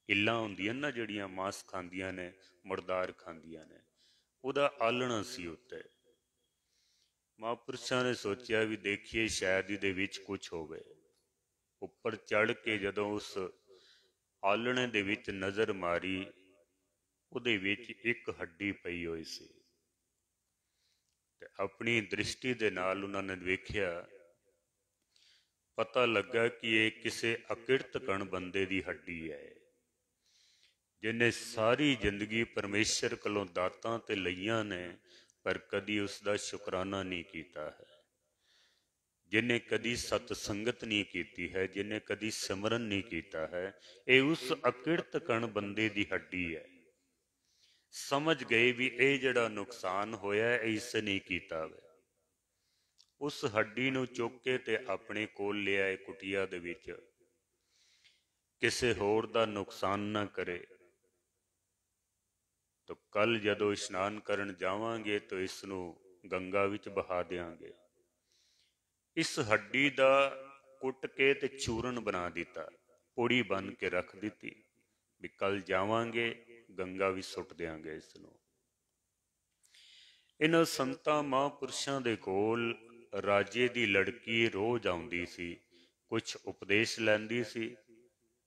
ਇੱਲਾਂ ਹੁੰਦੀਆਂ ਨਾ ਜਿਹੜੀਆਂ ਮਾਸ ਖਾਂਦੀਆਂ ਨੇ, ਮੁਰਦਾਰ ਖਾਂਦੀਆਂ ਨੇ, ਉਹਦਾ ਆਲਣਾ ਸੀ ਉੱਤੇ। ਮਹਾਂਪੁਰਸ਼ਾਂ ਨੇ ਸੋਚਿਆ ਵੀ ਦੇਖੀਏ ਸ਼ਾਇਦ ਇਹਦੇ ਵਿੱਚ ਕੁਛ ਹੋਵੇ। ਉੱਪਰ ਚੜ੍ਹ ਕੇ ਜਦੋਂ ਉਸ ਆਲਣੇ ਦੇ ਵਿੱਚ ਨਜ਼ਰ ਮਾਰੀ, ਉਹਦੇ ਵਿੱਚ ਇੱਕ ਹੱਡੀ ਪਈ ਹੋਈ ਸੀ। ਤੇ ਆਪਣੀ ਦ੍ਰਿਸ਼ਟੀ ਦੇ ਨਾਲ ਉਹਨਾਂ ਨੇ ਵੇਖਿਆ, ਪਤਾ ਲੱਗਾ ਕਿ ਇਹ ਕਿਸੇ ਅਕਿਰਤ ਕਣ ਬੰਦੇ ਦੀ ਹੱਡੀ ਹੈ। ਜਿਹਨੇ ਸਾਰੀ ਜ਼ਿੰਦਗੀ ਪਰਮੇਸ਼ਰ ਕੋਲੋਂ ਦਾਤਾਂ ਤੇ ਲਈਆਂ ਨੇ, ਪਰ ਕਦੀ ਉਸ ਦਾ ਸ਼ੁਕਰਾਨਾ ਨਹੀਂ ਕੀਤਾ ਹੈ, ਜਿਹਨੇ ਕਦੀ ਸਤ ਸੰਗਤ ਨਹੀਂ ਕੀਤੀ ਹੈ, ਜਿਹਨੇ ਕਦੀ ਸਿਮਰਨ ਨਹੀਂ ਕੀਤਾ ਹੈ, ਇਹ ਉਸ ਅਕਿਰਤ ਕਣ ਬੰਦੇ ਦੀ ਹੱਡੀ ਹੈ। ਸਮਝ ਗਏ ਵੀ ਇਹ ਜਿਹੜਾ ਨੁਕਸਾਨ ਹੋਇਆ ਇਹ ਇਸ ਨੇ ਕੀਤਾ ਵੇ। ਉਸ ਹੱਡੀ ਨੂੰ ਚੁੱਕ ਕੇ ਤੇ ਆਪਣੇ ਕੋਲ ਲਿਆਏ ਕੁਟੀਆ ਦੇ ਵਿੱਚ, ਕਿਸੇ ਹੋਰ ਦਾ ਨੁਕਸਾਨ ਨਾ ਕਰੇ। ਤਾਂ ਕੱਲ ਜਦੋਂ ਇਸ਼ਨਾਨ ਕਰਨ ਜਾਵਾਂਗੇ ਤਾਂ ਇਸ ਨੂੰ ਗੰਗਾ ਵਿੱਚ ਬਹਾ ਦਿਆਂਗੇ। ਇਸ ਹੱਡੀ ਦਾ ਕੁੱਟ ਕੇ ਤੇ ਚੂਰਨ ਬਣਾ ਦਿੱਤਾ, ਪੁੜੀ ਬਣ ਕੇ ਰੱਖ ਦਿੱਤੀ ਵੀ ਕੱਲ ਜਾਵਾਂਗੇ ਗੰਗਾ ਵਿੱਚ ਸੁੱਟ ਦਿਆਂਗੇ ਇਸ ਨੂੰ। ਇਹਨਾਂ ਸੰਤਾਂ ਮਹਾਂਪੁਰਸ਼ਾਂ ਦੇ ਕੋਲ ਰਾਜੇ ਦੀ ਲੜਕੀ ਰੋਜ਼ ਆਉਂਦੀ ਸੀ, ਕੁਛ ਉਪਦੇਸ਼ ਲੈਂਦੀ ਸੀ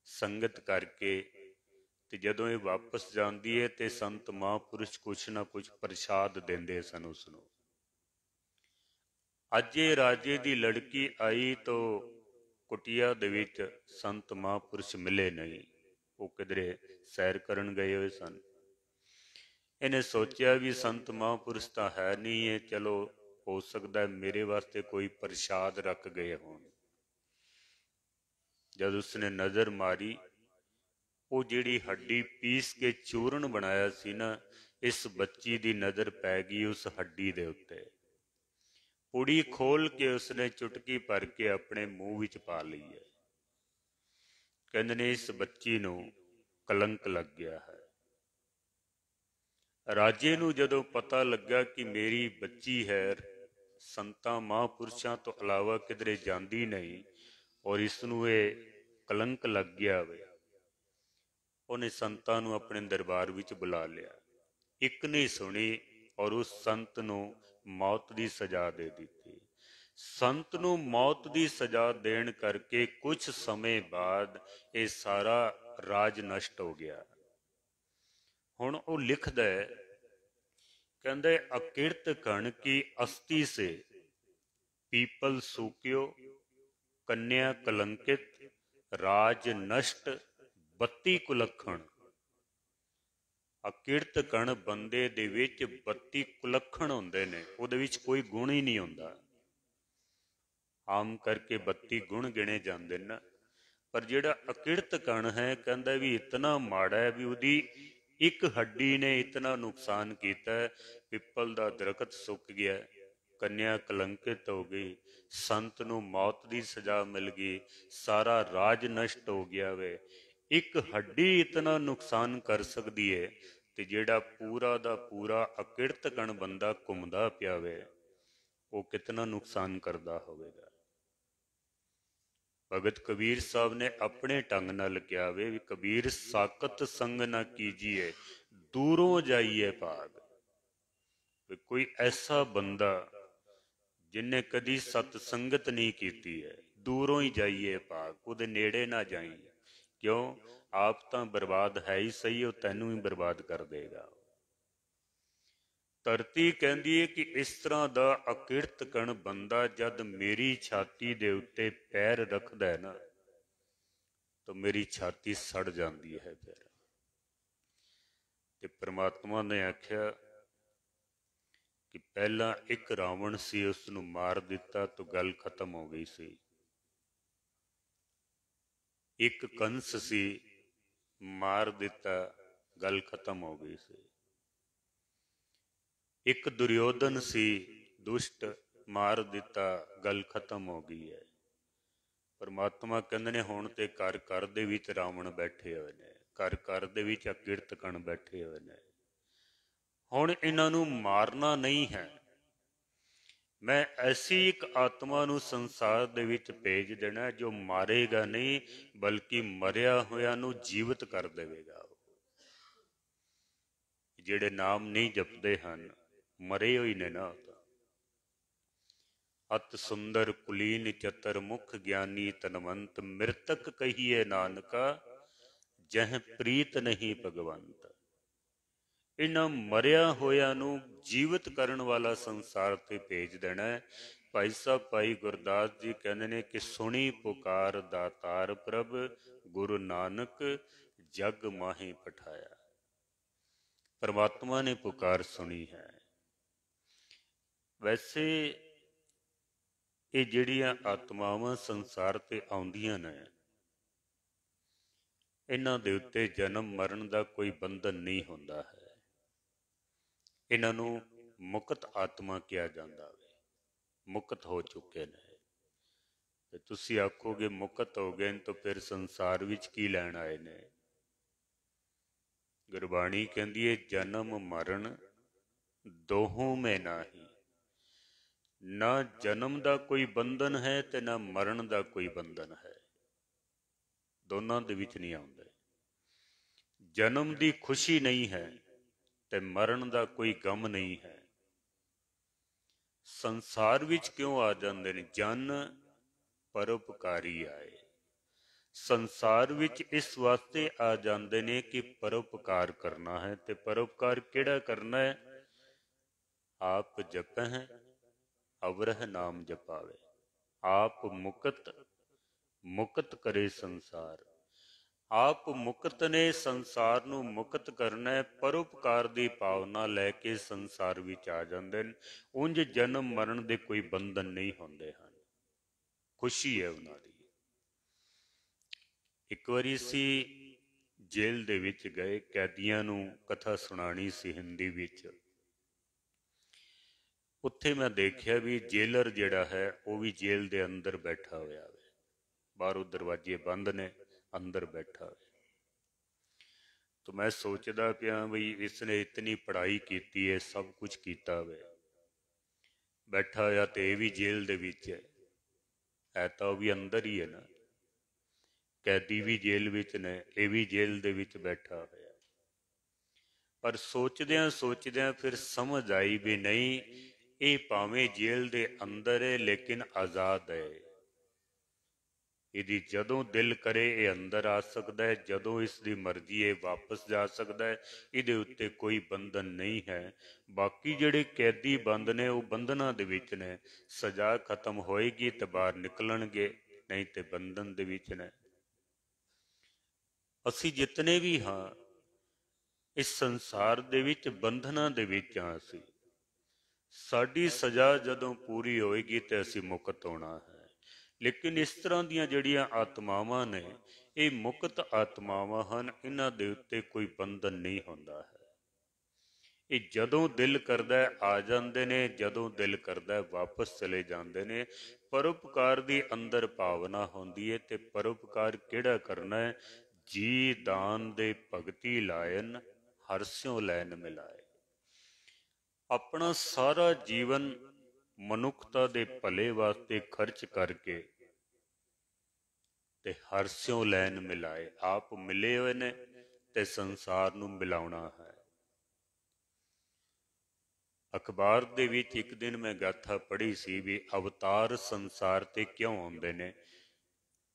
ਸੰਗਤ ਕਰਕੇ, ਤੇ ਜਦੋਂ ਇਹ ਵਾਪਸ ਜਾਂਦੀ ਹੈ ਤੇ ਸੰਤ ਮਹਾਂਪੁਰਸ਼ ਕੁਛ ਨਾ ਕੁਛ ਪ੍ਰਸ਼ਾਦ ਦਿੰਦੇ ਸਨ ਉਸਨੂੰ। ਅੱਜ ਇਹ ਰਾਜੇ ਦੀ ਲੜਕੀ ਆਈ ਤਾਂ ਕੁਟੀਆ ਦੇ ਵਿੱਚ ਸੰਤ ਮਹਾਂਪੁਰਸ਼ ਮਿਲੇ ਨਹੀਂ, ਉਹ ਕਿਧਰੇ ਸੈਰ ਕਰਨ ਗਏ ਹੋਏ ਸਨ। ਇਹਨੇ ਸੋਚਿਆ ਵੀ ਸੰਤ ਮਹਾਂਪੁਰਸ਼ ਤਾਂ ਹੈ ਨਹੀਂ ਹੈ, ਚਲੋ ਹੋ ਸਕਦਾ ਮੇਰੇ ਵਾਸਤੇ ਕੋਈ ਪ੍ਰਸ਼ਾਦ ਰੱਖ ਗਏ ਹੋਣ। ਜਦ ਉਸਨੇ ਨਜ਼ਰ ਮਾਰੀ, ਉਹ ਜਿਹੜੀ ਹੱਡੀ ਪੀਸ ਕੇ ਚੂਰਨ ਬਣਾਇਆ ਸੀ ਨਾ, ਇਸ ਬੱਚੀ ਦੀ ਨਜ਼ਰ ਪੈ ਗਈ ਉਸ ਹੱਡੀ ਦੇ ਉੱਤੇ। ਪੁੜੀ ਖੋਲ ਕੇ ਉਸਨੇ ਚੁਟਕੀ ਭਰ ਕੇ ਆਪਣੇ ਮੂੰਹ ਵਿੱਚ ਪਾ ਲਈ ਹੈ। ਕਹਿੰਦੇ ਨੇ ਇਸ ਬੱਚੀ ਨੂੰ ਕਲੰਕ ਲੱਗ ਗਿਆ ਹੈ। ਰਾਜੇ ਨੂੰ ਜਦੋਂ ਪਤਾ ਲੱਗਾ ਕਿ ਮੇਰੀ ਬੱਚੀ ਹੈ, ਸੰਤਾਂ ਮਹਾਂਪੁਰਸ਼ਾਂ ਤੋਂ ਇਲਾਵਾ ਕਿਧਰੇ ਜਾਂਦੀ ਨਹੀਂ ਔਰ ਇਸ ਨੂੰ ਇਹ ਕਲੰਕ ਲੱਗ ਗਿਆ ਵੇ, ਉਹਨੇ ਸੰਤਾਂ ਨੂੰ ਆਪਣੇ ਦਰਬਾਰ ਵਿੱਚ ਬੁਲਾ ਲਿਆ। ਇੱਕ ਨਹੀਂ ਸੁਣੀ ਔਰ ਉਸ ਸੰਤ ਨੂੰ ਮੌਤ ਦੀ ਸਜ਼ਾ ਦੇ ਦਿੱਤੀ। ਸੰਤ ਨੂੰ ਮੌਤ ਦੀ ਸਜ਼ਾ ਦੇਣ ਕਰਕੇ ਕੁਝ ਸਮੇਂ ਬਾਅਦ ਇਹ ਸਾਰਾ ਰਾਜ ਨਸ਼ਟ ਹੋ ਗਿਆ। ਹੁਣ ਉਹ ਲਿਖਦਾ ਹੈ, ਕਹਿੰਦੇ ਅਕਿਰਤ ਕਣ ਕੀ ਅਸਤੀ ਸੇ ਪੀਪਲ ਸੂਕਿਓ, ਕੰਨਿਆ ਕਲੰਕਿਤ ਰਾਜ ਨਸ਼ਟ 32 ਕੁਲੱਖਣ। ਅਕਿਰਤ ਕਣ ਬੰਦੇ ਦੇ ਵਿੱਚ 32 ਕੁਲੱਖਣ ਹੁੰਦੇ ਨੇ, ਉਹਦੇ ਵਿੱਚ ਕੋਈ ਗੁਣ ਹੀ ਨਹੀਂ ਹੁੰਦਾ। ਆਮ ਕਰਕੇ 32 ਗੁਣ ਗਿਣੇ ਜਾਂਦੇ ਨੇ, ਪਰ ਜਿਹੜਾ ਅਕਿਰਤ ਕਣ ਹੈ, ਕਹਿੰਦਾ ਵੀ ਇਤਨਾ ਮਾੜਾ ਹੈ ਵੀ ਉਹਦੀ ਇੱਕ ਹੱਡੀ ਨੇ ਇਤਨਾ ਨੁਕਸਾਨ ਕੀਤਾ। ਪਿੱਪਲ ਦਾ ਦਰਖਤ ਸੁੱਕ ਗਿਆ, ਕੰਨਿਆ ਕਲੰਕਿਤ ਹੋ ਗਈ, ਸੰਤ ਨੂੰ ਮੌਤ ਦੀ ਸਜ਼ਾ ਮਿਲ ਗਈ, ਸਾਰਾ ਰਾਜ ਨਸ਼ਟ ਹੋ ਗਿਆ ਵੇ। ਇੱਕ ਹੱਡੀ ਇਤਨਾ ਨੁਕਸਾਨ ਕਰ ਸਕਦੀ ਹੈ, ਤੇ ਜਿਹੜਾ ਪੂਰਾ ਦਾ ਪੂਰਾ ਅਕਿਰਤ ਕਣ ਬੰਦਾ ਘੁੰਮਦਾ ਪਿਆ ਵੇ, ਉਹ ਕਿਤਨਾ ਨੁਕਸਾਨ ਕਰਦਾ ਹੋਵੇਗਾ। ਭਗਤ ਕਬੀਰ ਸਾਹਿਬ ਨੇ ਆਪਣੇ ਢੰਗ ਨਾਲ ਕਿਹਾ ਵੇ ਵੀ ਕਬੀਰ ਸਾਕਤ ਸੰਗ ਨਾ ਕੀਜੀਏ, ਦੂਰੋਂ ਜਾਈਏ ਭਾਗ। ਵੀ ਕੋਈ ਐਸਾ ਬੰਦਾ ਜਿਹਨੇ ਕਦੀ ਸਤ ਸੰਗਤ ਨਹੀਂ ਕੀਤੀ ਹੈ, ਦੂਰੋਂ ਹੀ ਜਾਈਏ ਭਾਗ, ਉਹਦੇ ਨੇੜੇ ਨਾ ਜਾਈ। ਕਿਉਂ? ਆਪ ਤਾਂ ਬਰਬਾਦ ਹੈ ਹੀ ਸਹੀ, ਉਹ ਤੈਨੂੰ ਹੀ ਬਰਬਾਦ ਕਰ ਦੇਗਾ। ਧਰਤੀ ਕਹਿੰਦੀ ਹੈ ਕਿ ਇਸ ਤਰ੍ਹਾਂ ਦਾ ਅਕਿਰਤ ਕਣ ਬੰਦਾ ਜਦ ਮੇਰੀ ਛਾਤੀ ਦੇ ਉੱਤੇ ਪੈਰ ਰੱਖਦਾ ਹੈ ਨਾ, ਤਾਂ ਮੇਰੀ ਛਾਤੀ ਸੜ ਜਾਂਦੀ ਹੈ ਫਿਰ। ਤੇ ਪ੍ਰਮਾਤਮਾ ਨੇ ਆਖਿਆ ਕਿ ਪਹਿਲਾਂ ਇੱਕ ਰਾਵਣ ਸੀ, ਉਸ ਨੂੰ ਮਾਰ ਦਿੱਤਾ ਤਾਂ ਗੱਲ ਖਤਮ ਹੋ ਗਈ ਸੀ। ਇੱਕ ਕੰਸ ਸੀ, ਮਾਰ ਦਿੱਤਾ, ਗੱਲ ਖਤਮ ਹੋ ਗਈ ਸੀ। ਇੱਕ ਦੁਰਯੋਧਨ ਸੀ, ਦੁਸ਼ਟ, ਮਾਰ ਦਿੱਤਾ, ਗੱਲ ਖਤਮ ਹੋ ਗਈ ਹੈ। ਪਰਮਾਤਮਾ ਕਹਿੰਦੇ ਨੇ ਹੁਣ ਤੇ ਘਰ ਘਰ ਦੇ ਵਿੱਚ ਰਾਵਣ ਬੈਠੇ ਹੋਏ ਨੇ, ਘਰ ਘਰ ਦੇ ਵਿੱਚ ਅਕਿਰਤ ਕਣ ਬੈਠੇ ਹੋਏ ਨੇ। ਹੁਣ ਇਹਨਾਂ ਨੂੰ ਮਾਰਨਾ ਨਹੀਂ ਹੈ, ਮੈਂ ਐਸੀ ਇੱਕ ਆਤਮਾ ਨੂੰ ਸੰਸਾਰ ਦੇ ਵਿੱਚ ਭੇਜ ਦੇਣਾ ਜੋ ਮਾਰੇਗਾ ਨਹੀਂ, ਬਲਕਿ ਮਰਿਆ ਹੋਇਆ ਨੂੰ ਜੀਵਤ ਕਰ ਦੇਵੇਗਾ। ਜਿਹੜੇ ਨਾਮ ਨਹੀਂ ਜਪਦੇ ਹਨ, ਮਰੇ ਹੋਈ ਨੇ ਨਾ। ਅਤ ਸੁੰਦਰ ਕੁਲੀਨ ਚਤਰ ਮੁਖ ਗਿਆਨੀ ਤਨਵੰਤ, ਮਿਰਤਕ ਕਹੀਏ ਨਾਨਕਾ ਜਹ ਪ੍ਰੀਤ ਨਹੀਂ ਭਗਵੰਤ। ਇਹਨਾਂ ਮਰਿਆ ਹੋਇਆਂ ਨੂੰ ਜੀਵਤ ਕਰਨ ਵਾਲਾ ਸੰਸਾਰ ਤੇ ਭੇਜ ਦੇਣਾ ਹੈ। ਭਾਈ ਸਾਹਿਬ ਭਾਈ ਗੁਰਦਾਸ ਜੀ ਕਹਿੰਦੇ ਨੇ ਕਿ ਸੁਣੀ ਪੁਕਾਰ ਦਾਤਾਰ ਪ੍ਰਭ, ਗੁਰੂ ਨਾਨਕ जग माहे पठाया। परमात्मा ने पुकार सुनी है। वैसे ये ਜਿਹੜੀਆਂ ਆਤਮਾਵਾਂ ਸੰਸਾਰ ਤੇ ਆਉਂਦੀਆਂ ਨੇ, ਇਹਨਾਂ ਦੇ ਉੱਤੇ ਜਨਮ ਮਰਨ ਦਾ ਕੋਈ ਬੰਧਨ ਨਹੀਂ ਹੁੰਦਾ ਹੈ। ਇਹਨਾਂ ਨੂੰ ਮੁਕਤ ਆਤਮਾ ਕਿਹਾ ਜਾਂਦਾ ਹੈ, ਮੁਕਤ ਹੋ ਚੁੱਕੇ ਨੇ। ਤੇ ਤੁਸੀਂ ਆਖੋਗੇ ਮੁਕਤ ਹੋ ਗਏ ਤਾਂ ਫਿਰ ਸੰਸਾਰ ਵਿੱਚ ਕੀ ਲੈਣ ਆਏ ਨੇ? ਗੁਰਬਾਣੀ ਕਹਿੰਦੀ ਹੈ ਜਨਮ ਮਰਨ ਦੋਹੋਂ ਮੈਂ ਨਾਹੀ। ਨਾ ਜਨਮ ਦਾ ਕੋਈ ਬੰਧਨ ਹੈ ਤੇ ਨਾ ਮਰਨ ਦਾ ਕੋਈ ਬੰਧਨ ਹੈ, ਦੋਨਾਂ ਦੇ ਵਿੱਚ ਨਹੀਂ ਆਉਂਦੇ। ਜਨਮ ਦੀ ਖੁਸ਼ੀ ਨਹੀਂ ਹੈ ਤੇ ਮਰਨ ਦਾ ਕੋਈ ਗਮ ਨਹੀਂ ਹੈ। ਸੰਸਾਰ ਵਿੱਚ ਕਿਉਂ ਆ ਜਾਂਦੇ ਨੇ? ਜਨ ਪਰਉਪਕਾਰੀ ਆਏ। ਸੰਸਾਰ ਵਿੱਚ ਇਸ ਵਾਸਤੇ ਆ ਜਾਂਦੇ ਨੇ ਕਿ ਪਰਉਪਕਾਰ ਕਰਨਾ ਹੈ। ਤੇ ਪਰਉਪਕਾਰ ਕਿਹੜਾ ਕਰਨਾ ਹੈ? ਆਪ ਜਪਹਿ ਅਵਰਹ ਨਾਮ ਜਪਾਵੇ। ਆਪ ਮੁਕਤ ਕਰੇ ਸੰਸਾਰ। ਆਪ ਮੁਕਤ ਨੇ, ਸੰਸਾਰ ਨੂੰ ਮੁਕਤ ਕਰਨਾ ਹੈ। ਪਰਉਪਕਾਰ ਦੀ ਭਾਵਨਾ ਲੈ ਕੇ ਸੰਸਾਰ ਵਿੱਚ ਆ ਜਾਂਦੇ ਨੇ। ਉਂਝ ਜਨਮ ਮਰਨ ਦੇ ਕੋਈ ਬੰਧਨ ਨਹੀਂ ਹੁੰਦੇ ਹਨ, ਖੁਸ਼ੀ ਹੈ ਉਹਨਾਂ ਦੀ। ਇੱਕ ਵਾਰੀ ਅਸੀਂ ਜੇਲ੍ਹ ਦੇ ਵਿੱਚ ਗਏ, ਕੈਦੀਆਂ ਨੂੰ ਕਥਾ ਸੁਣਾਉਣੀ ਸੀ ਹਿੰਦੀ ਵਿੱਚ। ਉੱਥੇ ਮੈਂ ਦੇਖਿਆ ਵੀ ਜੇਲਰ ਜਿਹੜਾ ਹੈ ਉਹ ਵੀ ਜੇਲ੍ਹ ਦੇ ਅੰਦਰ ਬੈਠਾ ਹੋਇਆ ਹੈ, ਬਾਹਰੋਂ ਦਰਵਾਜ਼ੇ ਬੰਦ ਨੇ, ਅੰਦਰ ਬੈਠਾ ਹੋਇਆ। ਤਾਂ ਮੈਂ ਸੋਚਦਾ ਪਿਆ ਬਈ ਇਸਨੇ ਇਤਨੀ ਪੜ੍ਹਾਈ ਕੀਤੀ ਹੈ, ਸਭ ਕੁਝ ਕੀਤਾ ਹੋਵੇ, ਬੈਠਾ ਹੋਇਆ ਤੇ ਇਹ ਵੀ ਜੇਲ੍ਹ ਦੇ ਵਿੱਚ ਹੈ ਤਾਂ ਉਹ ਵੀ ਅੰਦਰ ਹੀ ਹੈ ਨਾ। ਕੈਦੀ ਵੀ ਜੇਲ੍ਹ ਵਿੱਚ ਨੇ, ਇਹ ਵੀ ਜੇਲ੍ਹ ਦੇ ਵਿੱਚ ਬੈਠਾ ਹੋਇਆ। ਪਰ ਸੋਚਦਿਆਂ ਫਿਰ ਸਮਝ ਆਈ ਵੀ ਨਹੀਂ, ਇਹ ਭਾਵੇਂ ਜੇਲ੍ਹ ਦੇ ਅੰਦਰ ਹੈ ਲੇਕਿਨ ਆਜ਼ਾਦ ਹੈ। ਇਹਦੀ ਜਦੋਂ ਦਿਲ ਕਰੇ ਇਹ ਅੰਦਰ ਆ ਸਕਦਾ ਹੈ, ਜਦੋਂ ਇਸ ਦੀ ਮਰਜ਼ੀ ਇਹ ਵਾਪਸ ਜਾ ਸਕਦਾ ਹੈ। ਇਹਦੇ ਉੱਤੇ ਕੋਈ ਬੰਧਨ ਨਹੀਂ ਹੈ। ਬਾਕੀ ਜਿਹੜੇ ਕੈਦੀ ਬੰਦ ਨੇ ਉਹ ਬੰਧਨਾਂ ਦੇ ਵਿੱਚ ਨੇ। ਸਜ਼ਾ ਖਤਮ ਹੋਏਗੀ ਤੇ ਬਾਹਰ ਨਿਕਲਣਗੇ, ਨਹੀਂ ਤੇ ਬੰਧਨ ਦੇ ਵਿੱਚ ਨੇ। ਅਸੀਂ ਜਿਤਨੇ ਵੀ ਹਾਂ ਇਸ ਸੰਸਾਰ ਦੇ ਵਿੱਚ ਬੰਧਨਾਂ ਦੇ ਵਿੱਚ ਹਾਂ। ਅਸੀਂ, ਸਾਡੀ ਸਜ਼ਾ ਜਦੋਂ ਪੂਰੀ ਹੋਏਗੀ ਤੇ ਅਸੀਂ ਮੁਕਤ ਹੋਣਾ ਹੈ। ਲੇਕਿਨ ਇਸ ਤਰ੍ਹਾਂ ਦੀਆਂ ਜਿਹੜੀਆਂ ਆਤਮਾਵਾਂ ਨੇ ਇਹ ਮੁਕਤ ਆਤਮਾਵਾਂ ਹਨ, ਇਹਨਾਂ ਦੇ ਉੱਤੇ ਕੋਈ ਬੰਧਨ ਨਹੀਂ ਹੁੰਦਾ ਹੈ। ਇਹ ਜਦੋਂ ਦਿਲ ਕਰਦਾ ਆ ਜਾਂਦੇ ਨੇ, ਜਦੋਂ ਦਿਲ ਕਰਦਾ ਵਾਪਸ ਚਲੇ ਜਾਂਦੇ ਨੇ। ਪਰਉਪਕਾਰ ਦੀ ਅੰਦਰ ਭਾਵਨਾ ਹੁੰਦੀ ਹੈ। ਤੇ ਪਰਉਪਕਾਰ ਕਿਹੜਾ ਕਰਨਾ ਹੈ? ਜੀ ਦਾਨ ਦੇ ਭਗਤੀ ਲਾਇਨ ਹਰਸਿਓ ਲੈਨ ਮਿਲਾਏ। ਆਪਣਾ ਸਾਰਾ ਜੀਵਨ ਮਨੁੱਖਤਾ ਦੇ ਭਲੇ ਵਾਸਤੇ ਖਰਚ ਕਰਕੇ ਤੇ ਹਰਸਿਓ ਲੈਨ ਮਿਲਾਏ। ਆਪ ਮਿਲੇ ਹੋਏ ਨੇ ਤੇ ਸੰਸਾਰ ਨੂੰ ਮਿਲਾਉਣਾ ਹੈ। ਅਖਬਾਰ ਦੇ ਵਿੱਚ ਇੱਕ ਦਿਨ ਮੈਂ ਗਾਥਾ ਪੜ੍ਹੀ ਸੀ ਵੀ ਅਵਤਾਰ ਸੰਸਾਰ ਤੇ ਕਿਉਂ ਆਉਂਦੇ ਨੇ।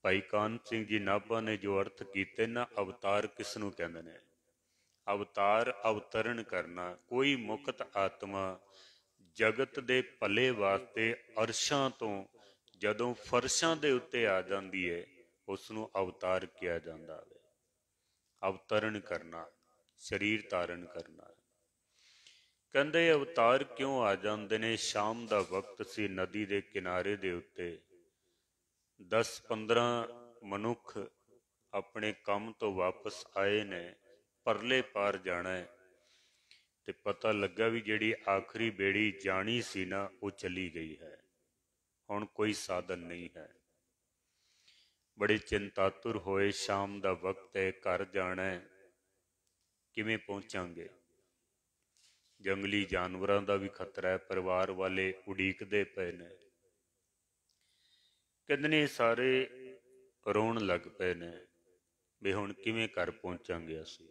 ਭਾਈ ਕਾਨ੍ਹ ਸਿੰਘ ਜੀ ਨਾਭਾ ਨੇ ਜੋ ਅਰਥ ਕੀਤੇ ਨਾ, ਅਵਤਾਰ ਕਿਸ ਨੂੰ ਕਹਿੰਦੇ ਨੇ? ਅਵਤਾਰ ਅਵਤਰਨ ਕਰਨਾ। ਕੋਈ ਮੁਕਤ ਆਤਮਾ ਜਗਤ ਦੇ ਭਲੇ ਵਾਸਤੇ ਅਰਸ਼ਾਂ ਤੋਂ ਜਦੋਂ ਫਰਸ਼ਾਂ ਦੇ ਉੱਤੇ ਆ ਜਾਂਦੀ ਹੈ, ਉਸ ਨੂੰ ਅਵਤਾਰ ਕਿਹਾ ਜਾਂਦਾ ਹੈ। ਅਵਤਰਨ ਕਰਨਾ, ਸਰੀਰ ਧਾਰਨ ਕਰਨਾ। ਕਹਿੰਦੇ ਅਵਤਾਰ ਕਿਉਂ ਆ ਜਾਂਦੇ ਨੇ? ਸ਼ਾਮ ਦਾ ਵਕਤ ਸੀ, ਨਦੀ ਦੇ ਕਿਨਾਰੇ ਦੇ ਉੱਤੇ 10-15 ਮਨੁੱਖ ਆਪਣੇ ਕੰਮ ਤੋਂ ਵਾਪਸ ਆਏ ਨੇ, ਪਰਲੇ ਪਾਰ ਜਾਣਾ ਹੈ। ਤੇ ਪਤਾ ਲੱਗਾ ਵੀ ਜਿਹੜੀ ਆਖਰੀ ਬੇੜੀ ਜਾਣੀ ਸੀ ਨਾ, ਉਹ ਚਲੀ ਗਈ ਹੈ। ਹੁਣ ਕੋਈ ਸਾਧਨ ਨਹੀਂ ਹੈ। ਬੜੇ ਚਿੰਤਾਤੁਰ ਹੋਏ। ਸ਼ਾਮ ਦਾ ਵਕਤ ਹੈ, ਘਰ ਜਾਣਾ ਹੈ, ਕਿਵੇਂ ਪਹੁੰਚਾਂਗੇ? ਜੰਗਲੀ ਜਾਨਵਰਾਂ ਦਾ ਵੀ ਖਤਰਾ ਹੈ। ਪਰਿਵਾਰ ਵਾਲੇ ਉਡੀਕਦੇ ਪਏ ਨੇ। ਕਹਿੰਦੇ ਨੇ ਸਾਰੇ ਰੋਣ ਲੱਗ ਪਏ ਨੇ ਵੀ ਹੁਣ ਕਿਵੇਂ ਘਰ ਪਹੁੰਚਾਂਗੇ ਅਸੀਂ।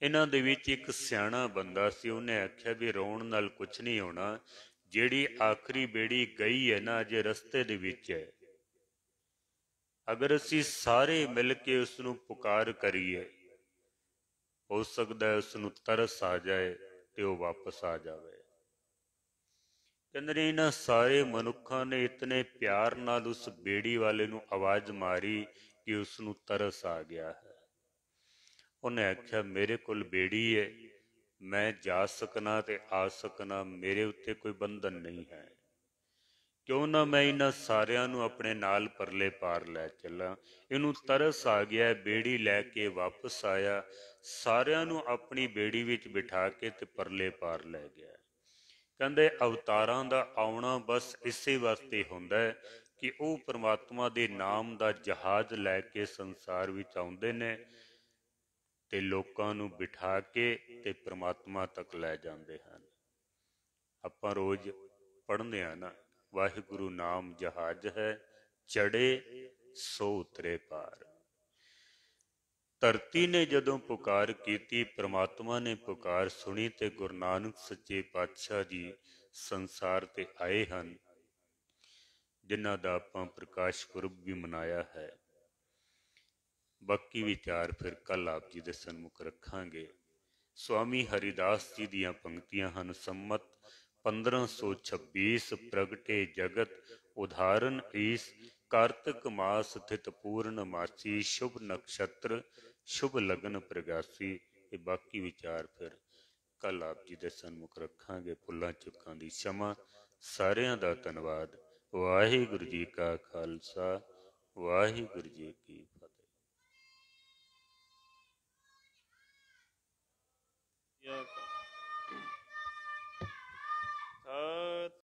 ਇਹਨਾਂ ਦੇ ਵਿੱਚ ਇੱਕ ਸਿਆਣਾ ਬੰਦਾ ਸੀ, ਉਹਨੇ ਆਖਿਆ ਵੀ ਰੋਣ ਨਾਲ ਕੁਛ ਨਹੀਂ ਹੋਣਾ। ਜਿਹੜੀ ਆਖਰੀ ਬੇੜੀ ਗਈ ਹੈ ਨਾ, ਅਜੇ ਰਸਤੇ ਦੇ ਵਿੱਚ ਹੈ। ਅਗਰ ਅਸੀਂ ਸਾਰੇ ਮਿਲ ਕੇ ਉਸ ਨੂੰ ਪੁਕਾਰ ਕਰੀਏ, ਹੋ ਸਕਦਾ ਹੈ ਉਸ ਨੂੰ ਤਰਸ ਆ ਜਾਏ ਤੇ ਉਹ ਵਾਪਸ ਆ ਜਾਵੇ। ਕਹਿੰਦੇ ਨੇ ਇਹਨਾਂ ਸਾਰੇ ਮਨੁੱਖਾਂ ਨੇ ਇਤਨੇ ਪਿਆਰ ਨਾਲ ਉਸ ਬੇੜੀ ਵਾਲੇ ਨੂੰ ਆਵਾਜ਼ ਮਾਰੀ ਕਿ ਉਸ ਨੂੰ ਤਰਸ ਆ ਗਿਆ ਹੈ। ਉਹਨੇ ਆਖਿਆ ਮੇਰੇ ਕੋਲ ਬੇੜੀ ਹੈ, ਮੈਂ ਜਾ ਸਕਣਾ ਤੇ ਆ ਸਕਣਾ, ਮੇਰੇ ਉੱਤੇ ਕੋਈ ਬੰਧਨ ਨਹੀਂ ਹੈ। ਕਿਉਂ ਨਾ ਮੈਂ ਇਹਨਾਂ ਸਾਰਿਆਂ ਨੂੰ ਆਪਣੇ ਨਾਲ ਪਰਲੇ ਪਾਰ ਲੈ ਚੱਲਾਂ। ਇਹਨੂੰ ਤਰਸ ਆ ਗਿਆ, ਬੇੜੀ ਲੈ ਕੇ ਵਾਪਸ ਆਇਆ, ਸਾਰਿਆਂ ਨੂੰ ਆਪਣੀ ਬੇੜੀ ਵਿੱਚ ਬਿਠਾ ਕੇ ਤੇ ਪਰਲੇ ਪਾਰ ਲੈ ਗਿਆ। ਕਹਿੰਦੇ ਅਵਤਾਰਾਂ ਦਾ ਆਉਣਾ ਬਸ ਇਸੇ ਵਾਸਤੇ ਹੁੰਦਾ ਹੈ ਕਿ ਉਹ ਪ੍ਰਮਾਤਮਾ ਦੇ ਨਾਮ ਦਾ ਜਹਾਜ਼ ਲੈ ਕੇ ਸੰਸਾਰ ਵਿੱਚ ਆਉਂਦੇ ਨੇ ਤੇ ਲੋਕਾਂ ਨੂੰ ਬਿਠਾ ਕੇ ਤੇ ਪ੍ਰਮਾਤਮਾ ਤੱਕ ਲੈ ਜਾਂਦੇ ਹਨ। ਆਪਾਂ ਰੋਜ਼ ਪੜ੍ਹਦੇ ਹਾਂ ਨਾ, ਵਾਹਿਗੁਰੂ ਨਾਮ ਜਹਾਜ਼ ਹੈ, ਚੜੇ ਸੋ ਉਤਰੇ ਪਾਰ। ਧਰਤੀ ਨੇ ਜਦੋਂ ਪੁਕਾਰ ਕੀਤੀ, ਪ੍ਰਮਾਤਮਾ ਨੇ ਪੁਕਾਰ ਸੁਣੀ ਤੇ ਗੁਰੂ ਨਾਨਕ ਸੱਚੇ ਪਾਤਸ਼ਾਹ ਜੀ ਸੰਸਾਰ ਤੇ ਆਏ ਹਨ, ਜਿਨ੍ਹਾਂ ਦਾ ਆਪਾਂ ਪ੍ਰਕਾਸ਼ ਪੁਰਬ ਵੀ ਮਨਾਇਆ ਹੈ। ਬਾਕੀ ਵਿਚਾਰ ਫਿਰ ਕੱਲ ਆਪ ਜੀ ਦੇ ਸਨਮੁਖ ਰੱਖਾਂਗੇ। ਸਵਾਮੀ ਹਰਿਦਾਸ ਜੀ ਦੀਆਂ ਪੰਕਤੀਆਂ ਹਨ। ਸੰਮਤ 1526 ਪ੍ਰਗਟੇ ਜਗਤ ਉਦਾਹਰਨ ਈਸ, ਕਾਰਤਿਕ ਮਾਸ ਥਿਤ ਪੂਰਨਮਾਸੀ, ਸ਼ੁਭ ਨਕਸ਼ਤਰ ਸ਼ੁਭ ਲਗਨ ਪ੍ਰਗਾਸੀ। ਇਹ ਬਾਕੀ ਵਿਚਾਰ ਫਿਰ ਕੱਲ ਆਪ ਜੀ ਦੇ ਸਨਮੁਖ ਰੱਖਾਂਗੇ। ਭੁੱਲਾਂ ਚੁੱਕਾਂ ਦੀ क्षमा। ਸਾਰਿਆਂ ਦਾ ਧੰਨਵਾਦ। ਵਾਹਿਗੁਰੂ ਜੀ ਕਾ ਖਾਲਸਾ, ਵਾਹਿਗੁਰੂ ਜੀ ਕੀ ਫਤਿਹ।